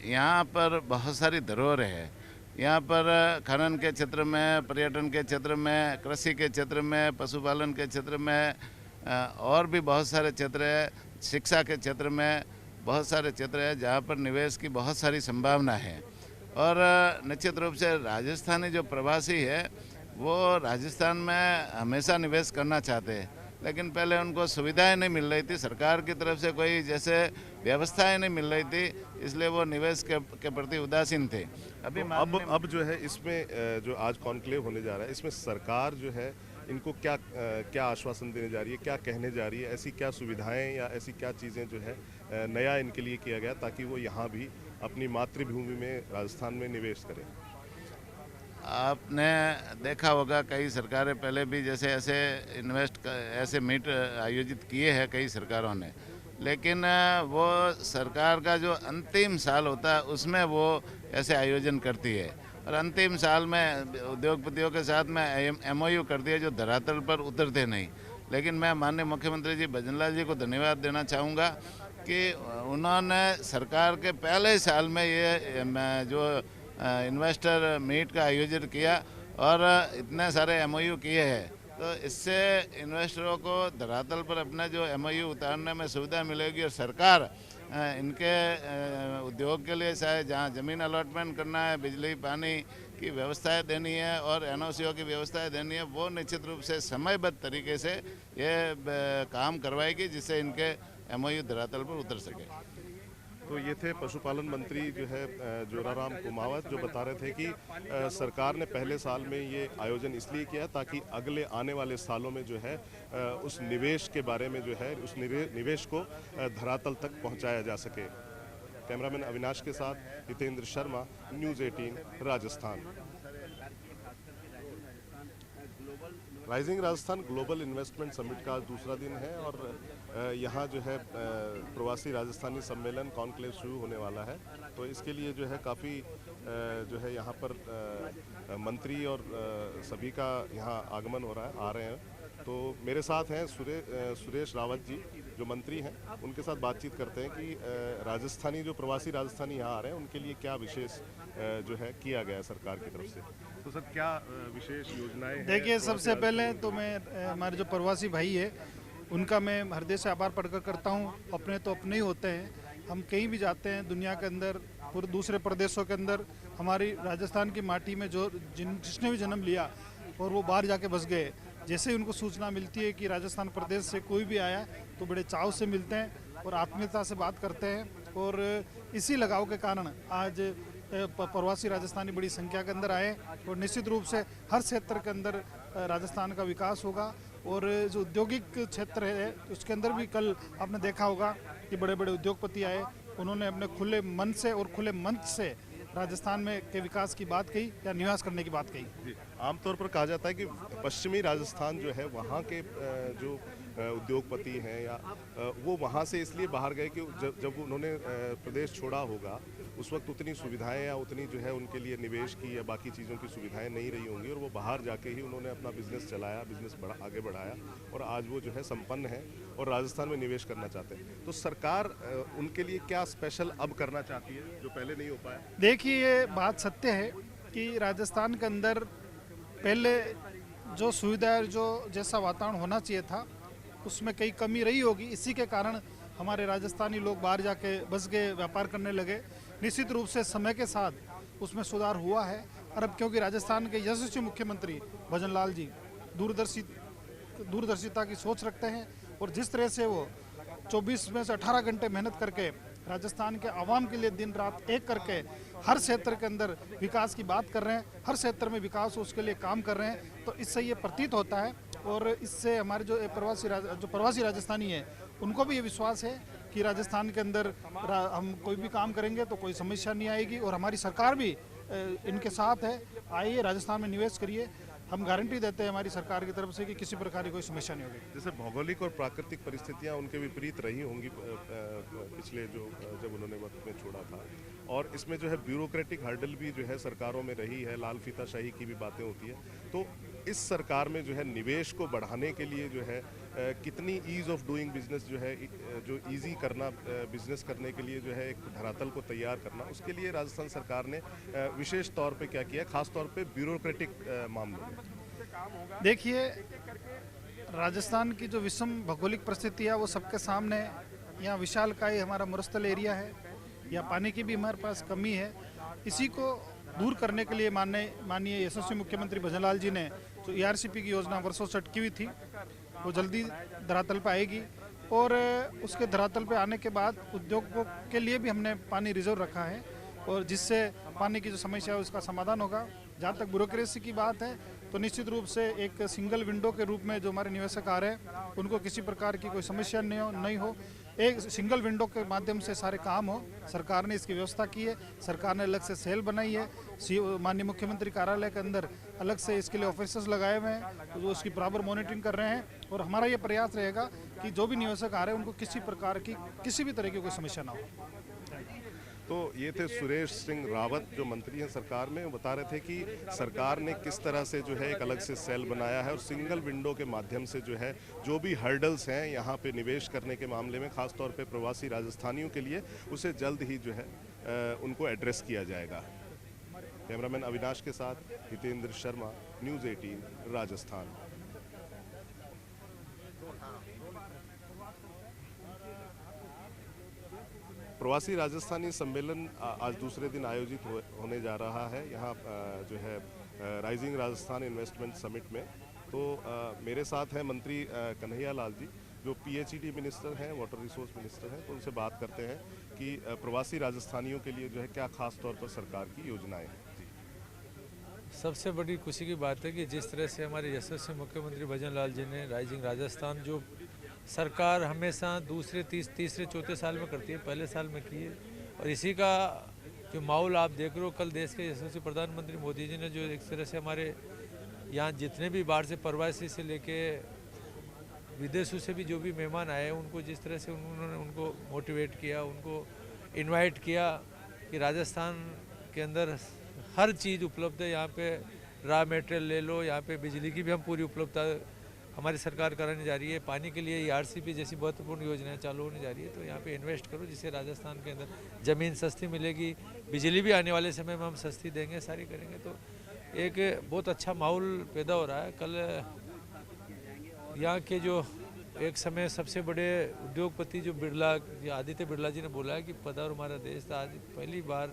यहाँ पर बहुत सारी धरोहरें हैं। यहाँ पर खनन के क्षेत्र में, पर्यटन के क्षेत्र में, कृषि के क्षेत्र में, पशुपालन के क्षेत्र में और भी बहुत सारे क्षेत्र है, शिक्षा के क्षेत्र में बहुत सारे क्षेत्र है जहाँ पर निवेश की बहुत सारी संभावना है। और निश्चित रूप से राजस्थानी जो प्रवासी है वो राजस्थान में हमेशा निवेश करना चाहते हैं, लेकिन पहले उनको सुविधाएं नहीं मिल रही थी, सरकार की तरफ से कोई जैसे व्यवस्थाएं नहीं मिल रही थी, इसलिए वो निवेश के प्रति उदासीन थे। अभी तो अब जो है इसमें जो आज कॉन्क्लेव होने जा रहा है, इसमें सरकार जो है इनको क्या आश्वासन देने जा रही है, क्या कहने जा रही है, ऐसी क्या सुविधाएं या ऐसी क्या चीज़ें जो है नया इनके लिए किया गया ताकि वो यहाँ भी अपनी मातृभूमि में राजस्थान में निवेश करें? आपने देखा होगा कई सरकारें पहले भी जैसे ऐसे मीट आयोजित किए हैं कई सरकारों ने, लेकिन वो सरकार का जो अंतिम साल होता है उसमें वो ऐसे आयोजन करती है और अंतिम साल में उद्योगपतियों के साथ में MOU करती है जो धरातल पर उतरते नहीं। लेकिन मैं माननीय मुख्यमंत्री जी भजनलाल जी को धन्यवाद देना चाहूँगा कि उन्होंने सरकार के पहले साल में ये जो इन्वेस्टर मीट का आयोजन किया और इतने सारे MOU किए हैं, तो इससे इन्वेस्टरों को धरातल पर अपना जो MOU उतारने में सुविधा मिलेगी और सरकार इनके उद्योग के लिए चाहे जहाँ ज़मीन अलॉटमेंट करना है, बिजली पानी की व्यवस्थाएं देनी है और NOCO की व्यवस्थाएं देनी है, वो निश्चित रूप से समयबद्ध तरीके से ये काम करवाएगी जिससे इनके MOU धरातल पर उतर सके। तो ये थे पशुपालन मंत्री जो है जोराराम कुमावत, जो बता रहे थे कि सरकार ने पहले साल में ये आयोजन इसलिए किया ताकि अगले आने वाले सालों में जो है उस निवेश के बारे में जो है उस निवेश को धरातल तक पहुंचाया जा सके। कैमरामैन अविनाश के साथ Hitendra Sharma, news 18 Rajasthan. Rising Rajasthan global investment summit का आज दूसरा दिन है और यहाँ जो है प्रवासी राजस्थानी सम्मेलन कॉन्क्लेव शुरू होने वाला है। तो इसके लिए जो है काफ़ी जो है यहाँ पर मंत्री और सभी का यहाँ आगमन हो रहा है, आ रहे हैं। तो मेरे साथ हैं सुरेश रावत जी जो मंत्री हैं, उनके साथ बातचीत करते हैं कि राजस्थानी जो प्रवासी राजस्थानी यहाँ आ रहे हैं उनके लिए क्या विशेष जो है किया गया सरकार की तरफ से। तो सर क्या विशेष योजनाएं हैं? देखिए, सबसे पहले तो मैं हमारे जो प्रवासी भाई है उनका मैं हृदय से आभार प्रकट करता हूँ। अपने तो अपने ही होते हैं, हम कहीं भी जाते हैं दुनिया के अंदर, पूरे दूसरे प्रदेशों के अंदर, हमारी राजस्थान की माटी में जो जिसने भी जन्म लिया और वो बाहर जाके बस गए, जैसे ही उनको सूचना मिलती है कि राजस्थान प्रदेश से कोई भी आया तो बड़े चाव से मिलते हैं और आत्मीयता से बात करते हैं। और इसी लगाव के कारण आज प्रवासी राजस्थानी बड़ी संख्या के अंदर आए और निश्चित रूप से हर क्षेत्र के अंदर राजस्थान का विकास होगा। और जो औद्योगिक क्षेत्र है उसके अंदर भी कल आपने देखा होगा कि बड़े बड़े उद्योगपति आए, उन्होंने अपने खुले मन से और खुले मंच से राजस्थान में के विकास की बात कही या निवास करने की बात कही। आमतौर पर कहा जाता है कि पश्चिमी राजस्थान जो है वहाँ के जो उद्योगपति हैं या वो वहाँ से इसलिए बाहर गए कि जब उन्होंने प्रदेश छोड़ा होगा उस वक्त उतनी सुविधाएं या उतनी जो है उनके लिए निवेश की या बाकी चीज़ों की सुविधाएं नहीं रही होंगी और वो बाहर जाके ही उन्होंने अपना बिजनेस चलाया, बिजनेस आगे बढ़ाया और आज वो जो है संपन्न है और राजस्थान में निवेश करना चाहते हैं। तो सरकार उनके लिए क्या स्पेशल अब करना चाहती है जो पहले नहीं हो पाया? देखिए, ये बात सत्य है कि राजस्थान के अंदर पहले जो सुविधा जो जैसा वातावरण होना चाहिए था उसमें कई कमी रही होगी, इसी के कारण हमारे राजस्थानी लोग बाहर जाके बस गए, व्यापार करने लगे। निश्चित रूप से समय के साथ उसमें सुधार हुआ है। और अब क्योंकि राजस्थान के यशस्वी मुख्यमंत्री भजन लाल जी दूरदर्शिता की सोच रखते हैं और जिस तरह से वो 24 में से 18 घंटे मेहनत करके राजस्थान के आवाम के लिए दिन रात एक करके हर क्षेत्र के अंदर विकास की बात कर रहे हैं, हर क्षेत्र में विकास हो उसके लिए काम कर रहे हैं, तो इससे ये प्रतीत होता है और इससे हमारे जो प्रवासी राजस्थानी है उनको भी ये विश्वास है कि राजस्थान के अंदर हम कोई भी काम करेंगे तो कोई समस्या नहीं आएगी और हमारी सरकार भी इनके साथ है। आइए राजस्थान में निवेश करिए, हम गारंटी देते हैं हमारी सरकार की तरफ से कि किसी प्रकार की कोई समस्या नहीं होगी। जैसे भौगोलिक और प्राकृतिक परिस्थितियां उनके विपरीत रही होंगी पिछले जब उन्होंने वक्त में छोड़ा था और इसमें जो है ब्यूरोक्रेटिक हर्डल भी जो है सरकारों में रही है, लाल फीताशाही की भी बातें होती है। तो इस सरकार में जो है निवेश को बढ़ाने के लिए जो है कितनी ईज़ ऑफ डूइंग बिजनेस जो है जो ईजी करना बिजनेस करने के लिए जो है एक धरातल को तैयार करना, उसके लिए राजस्थान सरकार ने विशेष तौर पे क्या किया, खास तौर पे ब्यूरोक्रेटिक मामलों में? देखिए, राजस्थान की जो विषम भौगोलिक परिस्थिति है वो सबके सामने है। यहाँ विशालकाय हमारा मरुस्थल एरिया है, या पानी की भी हमारे पास कमी है। इसी को दूर करने के लिए माननीय यशस्वी मुख्यमंत्री भजन लाल जी ने जो ERCP की योजना वर्षों से अटकी हुई थी वो जल्दी धरातल पर आएगी और उसके धरातल पे आने के बाद उद्योगों के लिए भी हमने पानी रिजर्व रखा है और जिससे पानी की जो समस्या है उसका समाधान होगा। जहाँ तक ब्यूरोक्रेसी की बात है तो निश्चित रूप से एक सिंगल विंडो के रूप में जो हमारे निवेशक आ रहे हैं उनको किसी प्रकार की कोई समस्या नहीं हो, एक सिंगल विंडो के माध्यम से सारे काम हो। सरकार ने इसकी व्यवस्था की है, सरकार ने अलग से सेल बनाई है, माननीय मुख्यमंत्री कार्यालय के अंदर अलग से इसके लिए ऑफिसर्स लगाए हुए हैं तो वो उसकी बराबर मॉनिटरिंग कर रहे हैं और हमारा ये प्रयास रहेगा कि जो भी निवेशक आ रहे हैं उनको किसी प्रकार की किसी भी तरह की कोई समस्या ना हो। तो ये थे सुरेश सिंह रावत जो मंत्री हैं सरकार में, बता रहे थे कि सरकार ने किस तरह से जो है एक अलग से सेल बनाया है और सिंगल विंडो के माध्यम से जो है जो भी हर्डल्स हैं यहाँ पे निवेश करने के मामले में खास तौर पे प्रवासी राजस्थानियों के लिए उसे जल्द ही जो है उनको एड्रेस किया जाएगा। कैमरामैन अविनाश के साथ हितेंद्र शर्मा, न्यूज़ 18 राजस्थान। प्रवासी राजस्थानी सम्मेलन आज दूसरे दिन आयोजित होने जा रहा है यहाँ जो है राइजिंग राजस्थान इन्वेस्टमेंट समिट में। तो मेरे साथ हैं मंत्री कन्हैया लाल जी जो PHED मिनिस्टर हैं, वाटर रिसोर्स मिनिस्टर हैं। तो उनसे बात करते हैं कि प्रवासी राजस्थानियों के लिए जो है क्या खास तौर पर सरकार की योजनाएं हैं। सबसे बड़ी खुशी की बात है कि जिस तरह से हमारे यशस्वी मुख्यमंत्री भजन लाल जी ने राइजिंग राजस्थान जो सरकार हमेशा दूसरे तीसरे चौथे साल में करती है, पहले साल में की है और इसी का जो माहौल आप देख रहे हो, कल देश के यशस्वी प्रधानमंत्री मोदी जी ने जो एक तरह से हमारे यहाँ जितने भी बाहर से प्रवासी से लेके विदेशों से भी जो भी मेहमान आए उनको जिस तरह से उन्होंने उनको मोटिवेट किया, उनको इनवाइट किया कि राजस्थान के अंदर हर चीज़ उपलब्ध है। यहाँ पे रॉ मटेरियल ले लो, यहाँ पे बिजली की भी हम पूरी उपलब्धता हमारी सरकार कराने जा रही है। पानी के लिए ERCP जैसी महत्वपूर्ण योजनाएं चालू होने जा रही है, तो यहाँ पे इन्वेस्ट करो जिससे राजस्थान के अंदर ज़मीन सस्ती मिलेगी, बिजली भी आने वाले समय में हम सस्ती देंगे, सारी करेंगे, तो एक बहुत अच्छा माहौल पैदा हो रहा है। कल यहाँ के जो एक समय सबसे बड़े उद्योगपति जो आदित्य बिरला जी ने बोला है कि पधारो हमारा देश था, आज पहली बार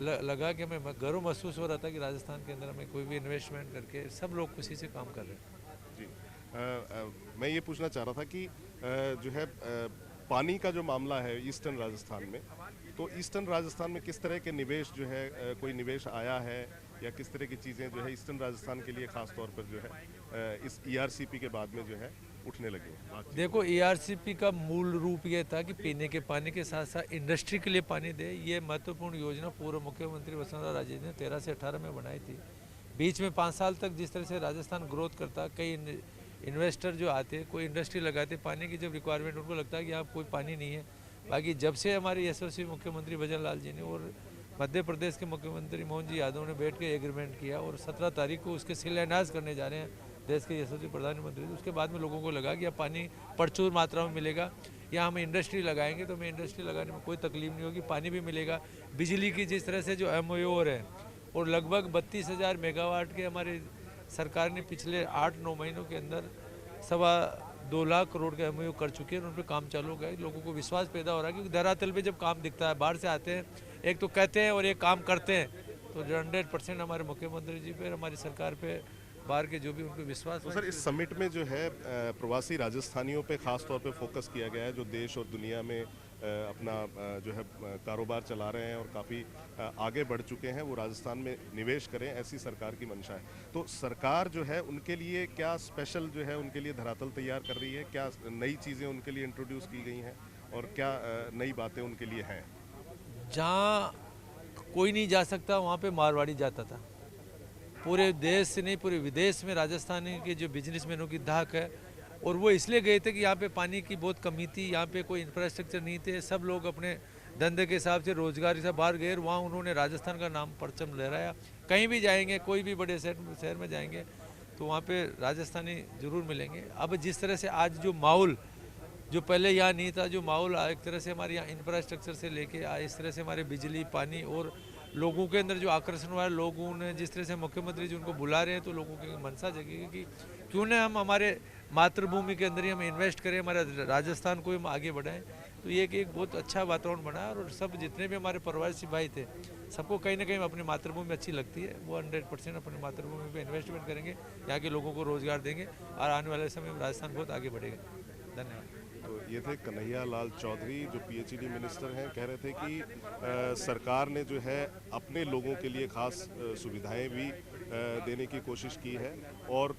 लगा कि हमें गर्व महसूस हो रहा था कि राजस्थान के अंदर हमें कोई भी इन्वेस्टमेंट करके सब लोग खुशी से काम कर रहे हैं। मैं ये पूछना चाह रहा था कि जो है पानी का जो मामला है ईस्टर्न राजस्थान में, तो ईस्टर्न राजस्थान में किस तरह के निवेश जो है कोई निवेश आया है या किस तरह की चीज़ें जो है ईस्टर्न राजस्थान के लिए ख़ास तौर पर जो है इस ERCP के बाद में जो है उठने लगी? देखो, ERCP का मूल रूप ये था कि पीने के पानी के साथ साथ इंडस्ट्री के लिए पानी दे। ये महत्वपूर्ण योजना पूर्व मुख्यमंत्री वसुंधरा राजे ने 13 से 18 में बनाई थी। बीच में 5 साल तक जिस तरह से राजस्थान ग्रोथ करता, कई इन्वेस्टर जो आते, कोई इंडस्ट्री लगाते, पानी की जब रिक्वायरमेंट उनको लगता है कि यहाँ कोई पानी नहीं है। बाकी जब से हमारे यशस्वी मुख्यमंत्री भजन लाल जी ने और मध्य प्रदेश के मुख्यमंत्री मोहन जी यादव ने बैठ के एग्रीमेंट किया और 17 तारीख को उसके शिलान्यास करने जा रहे हैं देश के यशस्वी प्रधानमंत्री। उसके बाद में लोगों को लगा कि अब पानी प्रचुर मात्रा में मिलेगा, यहाँ हम इंडस्ट्री लगाएंगे तो हमें इंडस्ट्री लगाने में कोई तकलीफ नहीं होगी, पानी भी मिलेगा। बिजली की जिस तरह से जो MOU हो रहे हैं और लगभग 32,000 मेगावाट के हमारी सरकार ने पिछले 8-9 महीनों के अंदर 2.25 लाख करोड़ के MOU कर चुके हैं और उन पर काम चालू हो गया। लोगों को विश्वास पैदा हो रहा है क्योंकि धरातल पे जब काम दिखता है, बाहर से आते हैं, एक तो कहते हैं और एक काम करते हैं, तो 100% हमारे मुख्यमंत्री जी पे, हमारी सरकार पे, बाहर के जो भी उनको विश्वास। तो सर, इस समिट में जो है प्रवासी राजस्थानियों पे खास तौर पे फोकस किया गया है, जो देश और दुनिया में अपना जो है कारोबार चला रहे हैं और काफ़ी आगे बढ़ चुके हैं, वो राजस्थान में निवेश करें, ऐसी सरकार की मंशा है। तो सरकार जो है उनके लिए क्या स्पेशल जो है उनके लिए धरातल तैयार कर रही है? क्या नई चीज़ें उनके लिए इंट्रोड्यूस की गई हैं और क्या नई बातें उनके लिए हैं? जहाँ कोई नहीं जा सकता वहाँ पे मारवाड़ी जाता था। पूरे देश से नहीं, पूरे विदेश में राजस्थानी के जो बिजनेसमैनों की धाक है, और वो इसलिए गए थे कि यहाँ पे पानी की बहुत कमी थी, यहाँ पे कोई इंफ्रास्ट्रक्चर नहीं थे, सब लोग अपने धंधे के हिसाब से, रोजगार से बाहर गए, वहाँ उन्होंने राजस्थान का नाम परचम लहराया। कहीं भी जाएंगे, कोई भी बड़े शहर में जाएंगे तो वहाँ पे राजस्थानी जरूर मिलेंगे। अब जिस तरह से आज जो माहौल, जो पहले यहाँ नहीं था, जो माहौल एक तरह से हमारे यहाँ इंफ्रास्ट्रक्चर से लेके इस तरह से हमारे बिजली, पानी और लोगों के अंदर जो आकर्षण हुआ है, लोगों ने जिस तरह से मुख्यमंत्री जी उनको बुला रहे हैं, तो लोगों की मनसा जगेगी कि क्यों ना हम हमारे मातृभूमि के अंदर ही हम इन्वेस्ट करें, हमारे राजस्थान को हम आगे बढ़ाएं। तो ये एक बहुत अच्छा वातावरण बना है और सब जितने भी हमारे प्रवासी भाई थे, सबको कहीं ना कहीं अपनी मातृभूमि अच्छी लगती है, वो 100% अपनी मातृभूमि पे इन्वेस्टमेंट करेंगे, यहाँ के लोगों को रोजगार देंगे और आने वाले समय में राजस्थान बहुत आगे बढ़ेगा। धन्यवाद। तो ये थे कन्हैया लाल चौधरी, जो PhD मिनिस्टर हैं, कह रहे थे कि सरकार ने जो है अपने लोगों के लिए खास सुविधाएं भी देने की कोशिश की है और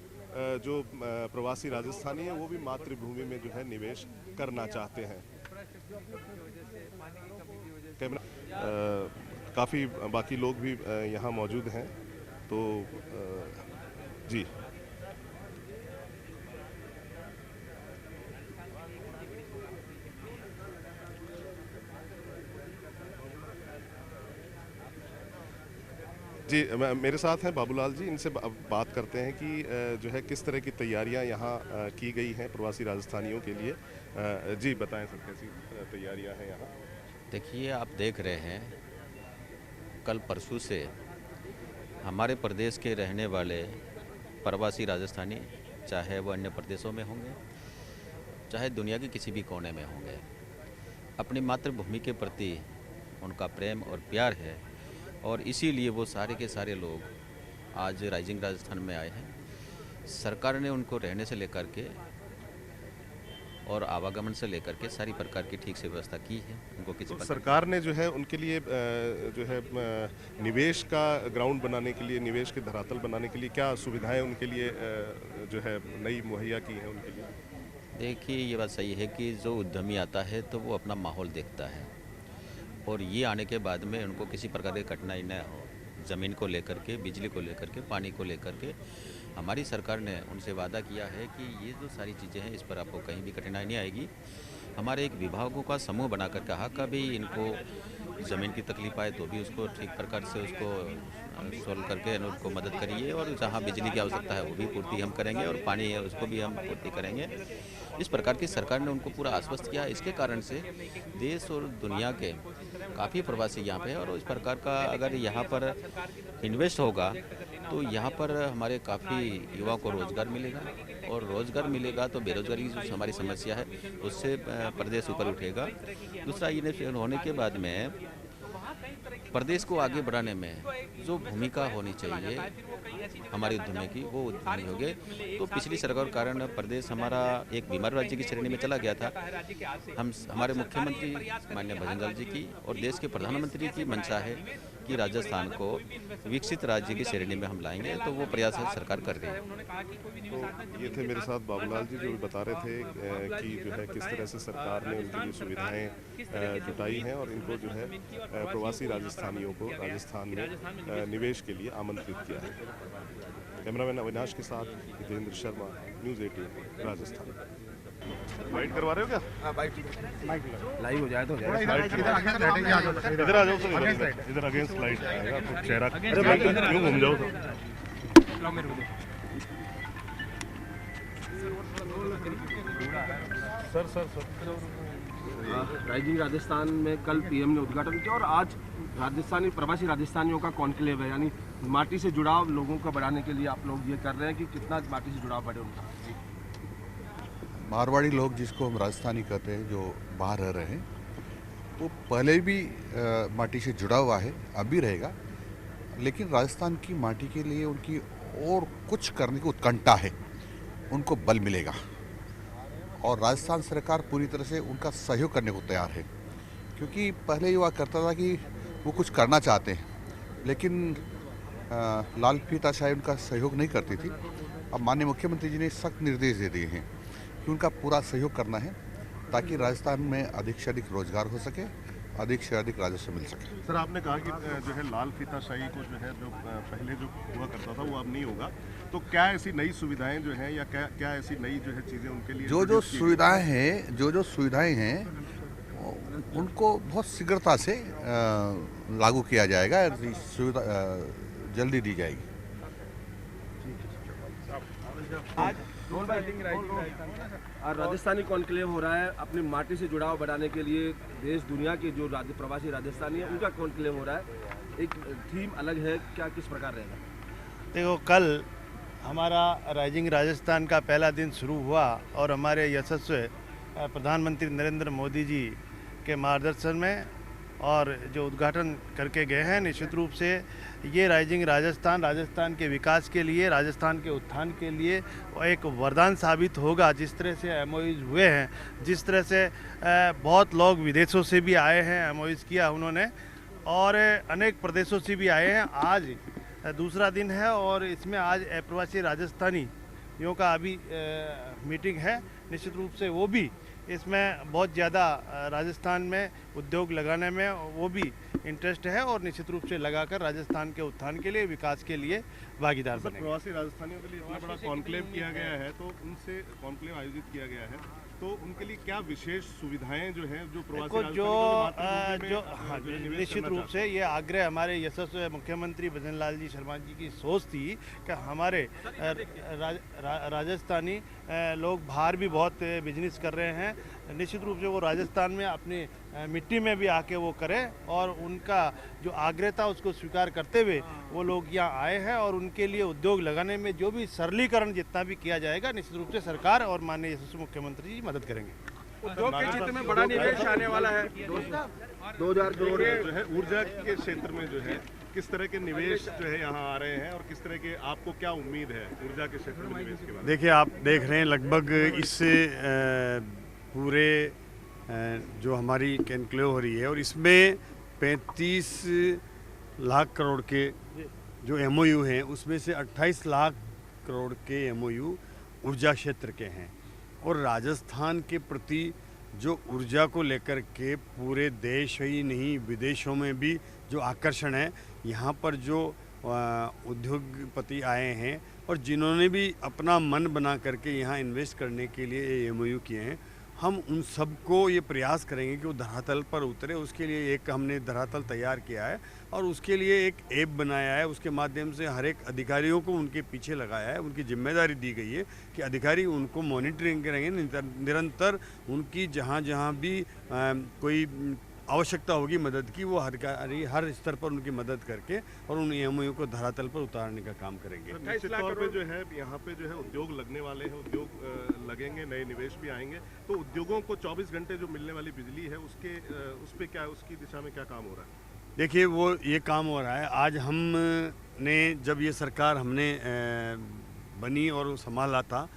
जो प्रवासी राजस्थानी हैं वो भी मातृभूमि में जो है निवेश करना चाहते हैं। काफ़ी बाकी लोग भी यहाँ मौजूद हैं, तो जी जी मेरे साथ हैं बाबूलाल जी, इनसे बात करते हैं कि जो है किस तरह की तैयारियां यहाँ की गई हैं प्रवासी राजस्थानियों के लिए। जी बताएं सर, कैसी तैयारियां हैं यहाँ? देखिए, आप देख रहे हैं कल परसों से हमारे प्रदेश के रहने वाले प्रवासी राजस्थानी, चाहे वो अन्य प्रदेशों में होंगे, चाहे दुनिया के किसी भी कोने में होंगे, अपनी मातृभूमि के प्रति उनका प्रेम और प्यार है और इसीलिए वो सारे के सारे लोग आज राइजिंग राजस्थान में आए हैं। सरकार ने उनको रहने से लेकर के और आवागमन से लेकर के सारी प्रकार की ठीक से व्यवस्था की है। उनको किसी तो सरकार ने जो है उनके लिए जो है निवेश का ग्राउंड बनाने के लिए, निवेश के धरातल बनाने के लिए क्या सुविधाएं उनके लिए जो है नई मुहैया की हैं उनके लिए? देखिए, ये बात सही है कि जो उद्यमी आता है तो वो अपना माहौल देखता है और ये आने के बाद में उनको किसी प्रकार की कठिनाई न हो। ज़मीन को लेकर के, बिजली को लेकर के, पानी को लेकर के हमारी सरकार ने उनसे वादा किया है कि ये जो सारी चीज़ें हैं इस पर आपको कहीं भी कठिनाई नहीं आएगी। हमारे एक विभागों का समूह बनाकर कहा कभी इनको ज़मीन की तकलीफ आए तो भी उसको ठीक प्रकार से उसको सॉल्व करके उनको मदद करिए, और जहाँ बिजली की आवश्यकता है वो भी पूर्ति हम करेंगे, और पानी है उसको भी हम पूर्ति करेंगे। इस प्रकार की सरकार ने उनको पूरा आश्वस्त किया। इसके कारण से देश और दुनिया के काफ़ी प्रवासी यहाँ पे है, और इस प्रकार का अगर यहाँ पर इन्वेस्ट होगा तो यहाँ पर हमारे काफ़ी युवाओं को रोज़गार मिलेगा, और रोज़गार मिलेगा तो बेरोजगारी की जो हमारी समस्या है उससे प्रदेश ऊपर उठेगा। दूसरा इन्वेस्ट होने के बाद में प्रदेश को आगे बढ़ाने में जो भूमिका होनी चाहिए हमारे उद्यमी की, वो उद्यमी हो गए। तो पिछली सरकार के कारण प्रदेश हमारा एक बीमार राज्य की श्रेणी में चला गया था। हमारे मुख्यमंत्री माननीय भजन लाल जी की और देश के प्रधानमंत्री की मंशा है कि राजस्थान को विकसित राज्य की श्रेणी में हम लाएंगे, तो वो प्रयास सरकार कर रही है। तो ये थे मेरे साथ बाबूलाल जी, जो भी बता रहे थे कि जो है किस तरह से सरकार ने उनके लिए सुविधाएं जुटाई हैं, और इनको जो है प्रवासी राजस्थानियों को राजस्थान में निवेश के लिए आमंत्रित किया है। कैमरामैन अविनाश के साथ हितेंद्र शर्मा, न्यूज़ 18 राजस्थान। लाइट करवा रहे हो क्या? हाँ, लाइव हो जाए तो इधर आ जाओ, इधर अगेंस्ट लाइट आएगा तो चेहरा क्यों घूम जाओ। सर राइजिंग राजस्थान में कल पीएम ने उद्घाटन किया, और आज राजस्थानी प्रवासी राजस्थानियों का कॉन्क्लेव है, यानी माटी से जुड़ाव लोगों का बढ़ाने के लिए आप लोग ये कर रहे हैं कि कितना माटी से जुड़ाव बढ़े उनका। मारवाड़ी लोग जिसको हम राजस्थानी कहते हैं, जो बाहर रह रहे हैं, वो पहले भी माटी से जुड़ा हुआ है, अभी रहेगा, लेकिन राजस्थान की माटी के लिए उनकी और कुछ करने की उत्कंठा है, उनको बल मिलेगा, और राजस्थान सरकार पूरी तरह से उनका सहयोग करने को तैयार है। क्योंकि पहले युवा करता था कि वो कुछ करना चाहते हैं, लेकिन लाल फीताशाही उनका सहयोग नहीं करती थी। अब माननीय मुख्यमंत्री जी ने सख्त निर्देश दे दिए हैं कि उनका पूरा सहयोग करना है, ताकि राजस्थान में अधिक से अधिक रोजगार हो सके, अधिक से अधिक राजस्व मिल सके। सर, आपने कहा कि जो है लाल फीताशाही को जो है जो पहले जो हुआ करता था वो अब नहीं होगा, तो क्या ऐसी नई सुविधाएं जो हैं, या क्या ऐसी नई जो है चीज़ें उनके लिए जो सुविधाएं हैं उनको बहुत शीघ्रता से लागू किया जाएगा, सुविधा जल्दी दी जाएगी। राजस्थानी कॉन्क्लेव हो रहा है, अपनी माटी से जुड़ाव बढ़ाने के लिए देश दुनिया के जो प्रवासी राजस्थानी है उनका कॉन्क्लेव हो रहा है। एक थीम अलग है, क्या किस प्रकार रहेगा? देखो, कल हमारा राइजिंग राजस्थान का पहला दिन शुरू हुआ, और हमारे यशस्वी प्रधानमंत्री नरेंद्र मोदी जी के मार्गदर्शन में और जो उद्घाटन करके गए हैं, निश्चित रूप से ये राइजिंग राजस्थान के विकास के लिए, राजस्थान के उत्थान के लिए एक वरदान साबित होगा। जिस तरह से एमओयूज हुए हैं, जिस तरह से बहुत लोग विदेशों से भी आए हैं, एमओयूज किया उन्होंने, और अनेक प्रदेशों से भी आए हैं। आज दूसरा दिन है, और इसमें आज प्रवासी राजस्थानियों का अभी मीटिंग है। निश्चित रूप से वो भी इसमें बहुत ज़्यादा राजस्थान में उद्योग लगाने में वो भी इंटरेस्ट है, और निश्चित रूप से लगाकर राजस्थान के उत्थान के लिए, विकास के लिए भागीदार बनेंगे। प्रवासी राजस्थानियों के लिए इतना बड़ा कॉन्क्लेव किया गया है, तो उनसे कॉन्क्लेव आयोजित किया गया है, तो उनके लिए क्या विशेष सुविधाएं जो हैं जो प्रवासी निश्चित रूप से ये आग्रह हमारे यशस्वी मुख्यमंत्री भजन लाल जी शर्मा जी की सोच थी कि हमारे राजस्थानी लोग बाहर भी बहुत बिजनेस कर रहे हैं, निश्चित रूप से वो राजस्थान में अपनी मिट्टी में भी आके वो करें, और उनका जो आग्रह था उसको स्वीकार करते हुए वो लोग यहाँ आए हैं, और उनके लिए उद्योग लगाने में जो भी सरलीकरण जितना भी किया जाएगा, निश्चित रूप से सरकार और माननीय यशस्वी मुख्यमंत्री जी मदद करेंगे। उद्योग के क्षेत्र में बड़ा निवेश आने वाला है, 2000 करोड़ जो है ऊर्जा के क्षेत्र में जो है किस तरह के निवेश जो है यहाँ आ रहे हैं, और किस तरह के आपको क्या उम्मीद है ऊर्जा के क्षेत्र में निवेश के बारे में? देखिए, आप देख रहे हैं लगभग इससे पूरे जो हमारी कॉन्क्लेव हो रही है, और इसमें 35 लाख करोड़ के जो एमओयू हैं, उसमें से 28 लाख करोड़ के एमओयू ऊर्जा क्षेत्र के हैं। और राजस्थान के प्रति जो ऊर्जा को लेकर के पूरे देश ही नहीं, विदेशों में भी जो आकर्षण है, यहाँ पर जो उद्योगपति आए हैं और जिन्होंने भी अपना मन बना करके यहाँ इन्वेस्ट करने के लिए एमओयू किए हैं, हम उन सबको ये प्रयास करेंगे कि वो धरातल पर उतरे। उसके लिए एक हमने धरातल तैयार किया है और उसके लिए एक ऐप बनाया है। उसके माध्यम से हर एक अधिकारियों को उनके पीछे लगाया है, उनकी जिम्मेदारी दी गई है कि अधिकारी उनको मॉनिटरिंग करेंगे निरंतर। उनकी जहाँ जहाँ भी कोई आवश्यकता होगी मदद की, वो हर स्तर पर उनकी मदद करके और उन EMOU को धरातल पर उतारने का काम करेंगे। निश्चित तौर पे जो है यहाँ पे जो है उद्योग लगने वाले हैं, उद्योग लगेंगे, नए निवेश भी आएंगे, तो उद्योगों को 24 घंटे जो मिलने वाली बिजली है उस पे क्या, उसकी दिशा में क्या काम हो रहा है? देखिए, वो ये काम हो रहा है। आज हमने जब ये सरकार हमने बनी और संभाला था,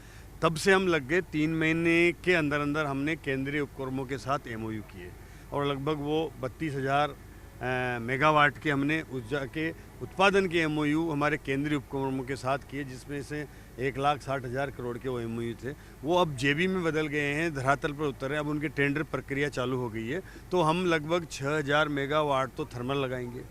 तब से हम लग गए 3 महीने के अंदर अंदर हमने केंद्रीय उपक्रमों के साथ MOU किए और लगभग वो 32,000 मेगावाट के हमने ऊर्जा के उत्पादन के MOU हमारे केंद्रीय उपक्रमों के साथ किए, जिसमें से 1,60,000 करोड़ के वो MOU थे। वो अब JV में बदल गए हैं, धरातल पर उतर रहे हैं। अब उनकी टेंडर प्रक्रिया चालू हो गई है, तो हम लगभग 6,000 मेगावाट तो थर्मल लगाएंगे।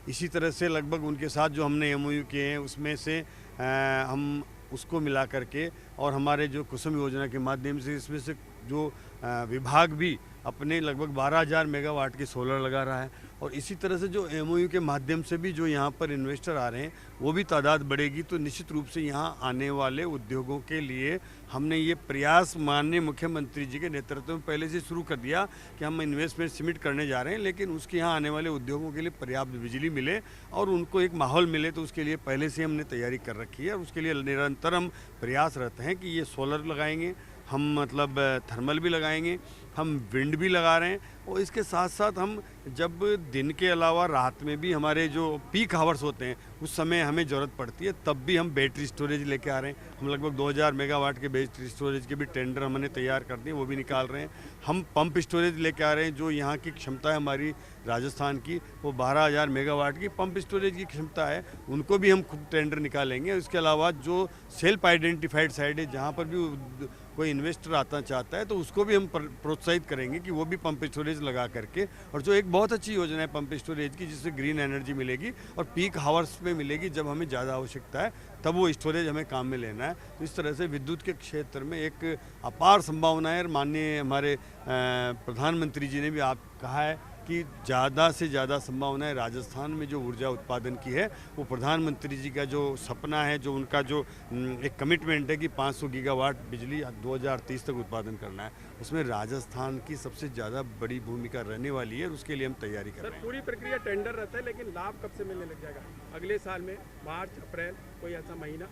इसी तरह से लगभग उनके साथ जो हमने MOU किए हैं उसमें से हम उसको मिला करके और हमारे जो कुसुम योजना के माध्यम से इसमें से जो विभाग भी अपने लगभग 12,000 मेगावाट की सोलर लगा रहा है। और इसी तरह से जो MOU के माध्यम से भी जो यहाँ पर इन्वेस्टर आ रहे हैं वो भी तादाद बढ़ेगी, तो निश्चित रूप से यहाँ आने वाले उद्योगों के लिए हमने ये प्रयास माननीय मुख्यमंत्री जी के नेतृत्व में पहले से शुरू कर दिया कि हम इन्वेस्टमेंट सीमित करने जा रहे हैं, लेकिन उसके यहाँ आने वाले उद्योगों के लिए पर्याप्त बिजली मिले और उनको एक माहौल मिले, तो उसके लिए पहले से हमने तैयारी कर रखी है। और उसके लिए निरंतर हम प्रयास रहते हैं कि ये सोलर लगाएंगे, हम मतलब थर्मल भी लगाएंगे, हम विंड भी लगा रहे हैं और इसके साथ साथ हम जब दिन के अलावा रात में भी हमारे जो पीक आवर्स होते हैं उस समय हमें ज़रूरत पड़ती है, तब भी हम बैटरी स्टोरेज लेके आ रहे हैं। हम लगभग 2,000 मेगावाट के बैटरी स्टोरेज के भी टेंडर हमने तैयार कर दिए, वो भी निकाल रहे हैं। हम पंप स्टोरेज लेके आ रहे हैं, जो यहाँ की क्षमता है हमारी राजस्थान की, वो 12,000 मेगावाट की पंप स्टोरेज की क्षमता है, उनको भी हम खूब टेंडर निकालेंगे। इसके अलावा जो सेल्फ आइडेंटिफाइड साइड है, जहाँ पर भी कोई इन्वेस्टर आना चाहता है तो उसको भी हम प्रोत्साहित करेंगे कि वो भी पंप स्टोरेज लगा करके, और जो एक बहुत अच्छी योजना है पंप स्टोरेज की, जिससे ग्रीन एनर्जी मिलेगी और पीक हावर्स में मिलेगी, जब हमें ज़्यादा आवश्यकता है तब वो स्टोरेज हमें काम में लेना है। तो इस तरह से विद्युत के क्षेत्र में एक अपार संभावना है। और माननीय हमारे प्रधानमंत्री जी ने भी आप कहा है कि ज़्यादा से ज़्यादा संभावना है राजस्थान में जो ऊर्जा उत्पादन की है। वो प्रधानमंत्री जी का जो सपना है, जो उनका जो एक कमिटमेंट है कि 500 गीगावाट बिजली 2030 तक उत्पादन करना है, उसमें राजस्थान की सबसे ज़्यादा बड़ी भूमिका रहने वाली है और उसके लिए हम तैयारी कर रहे हैं। पूरी प्रक्रिया टेंडर रहता है, लेकिन लाभ कब से मिलने लग जाएगा? अगले साल में मार्च, अप्रैल, कोई ऐसा महीना?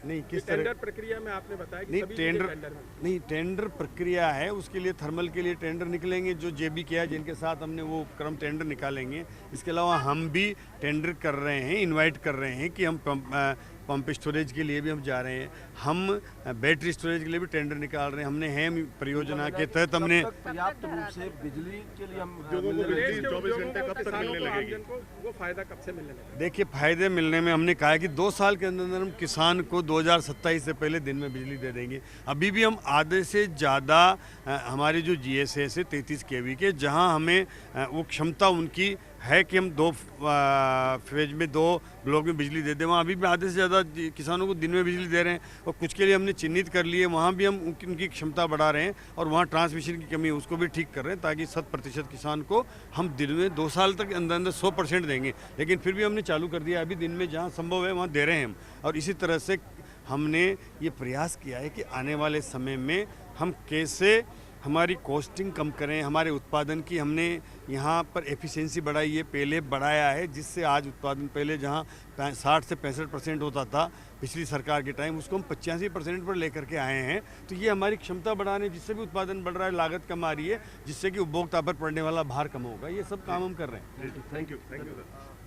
नहीं, किस टेंडर प्रक्रिया में आपने बताया कि सभी टेंडर प्रक्रिया है, उसके लिए थर्मल के लिए टेंडर निकलेंगे, जो JB किया जिनके साथ हमने वो क्रम टेंडर निकालेंगे। इसके अलावा हम भी टेंडर कर रहे हैं, इनवाइट कर रहे हैं कि हम पंप स्टोरेज के लिए भी हम जा रहे हैं, हम बैटरी स्टोरेज के लिए भी टेंडर निकाल रहे हैं। हमने हेम परियोजना के तहत हमने पर्याप्त रूप से बिजली के लिए हम 24 घंटे कब तक मिलने लगेगी? वो फायदा कब से मिलने लगेगा? देखिए, फायदे मिलने में हमने कहा है कि 2 साल के अंदर अंदर हम किसान को 2027 से पहले दिन में बिजली दे देंगे। अभी भी हम आधे से ज़्यादा हमारी जो GSS है 33 kV के, जहां हमें वो क्षमता उनकी है कि हम 2 फेज में 2 ब्लॉक में बिजली दे दें, वहाँ अभी भी आधे से ज़्यादा किसानों को दिन में बिजली दे रहे हैं। और कुछ के लिए हमने चिन्हित कर लिए, वहाँ भी हम उनकी क्षमता बढ़ा रहे हैं और वहाँ ट्रांसमिशन की कमी है उसको भी ठीक कर रहे हैं, ताकि 100% किसान को हम दिन में 2 साल तक अंदर अंदर 100% देंगे। लेकिन फिर भी हमने चालू कर दिया, अभी दिन में जहाँ संभव है वहाँ दे रहे हैं हम। और इसी तरह से हमने ये प्रयास किया है कि आने वाले समय में हम कैसे हमारी कॉस्टिंग कम करें, हमारे उत्पादन की हमने यहाँ पर एफिशिएंसी बढ़ाई है, पहले बढ़ाया है, जिससे आज उत्पादन पहले जहाँ 60 से 65% होता था पिछली सरकार के टाइम, उसको हम 85% पर लेकर के आए हैं। तो ये हमारी क्षमता बढ़ाने, जिससे भी उत्पादन बढ़ रहा है, लागत कम आ रही है, जिससे कि उपभोक्ता पर पड़ने वाला भार कम होगा। ये सब काम हम कर रहे हैं। Thank you sir.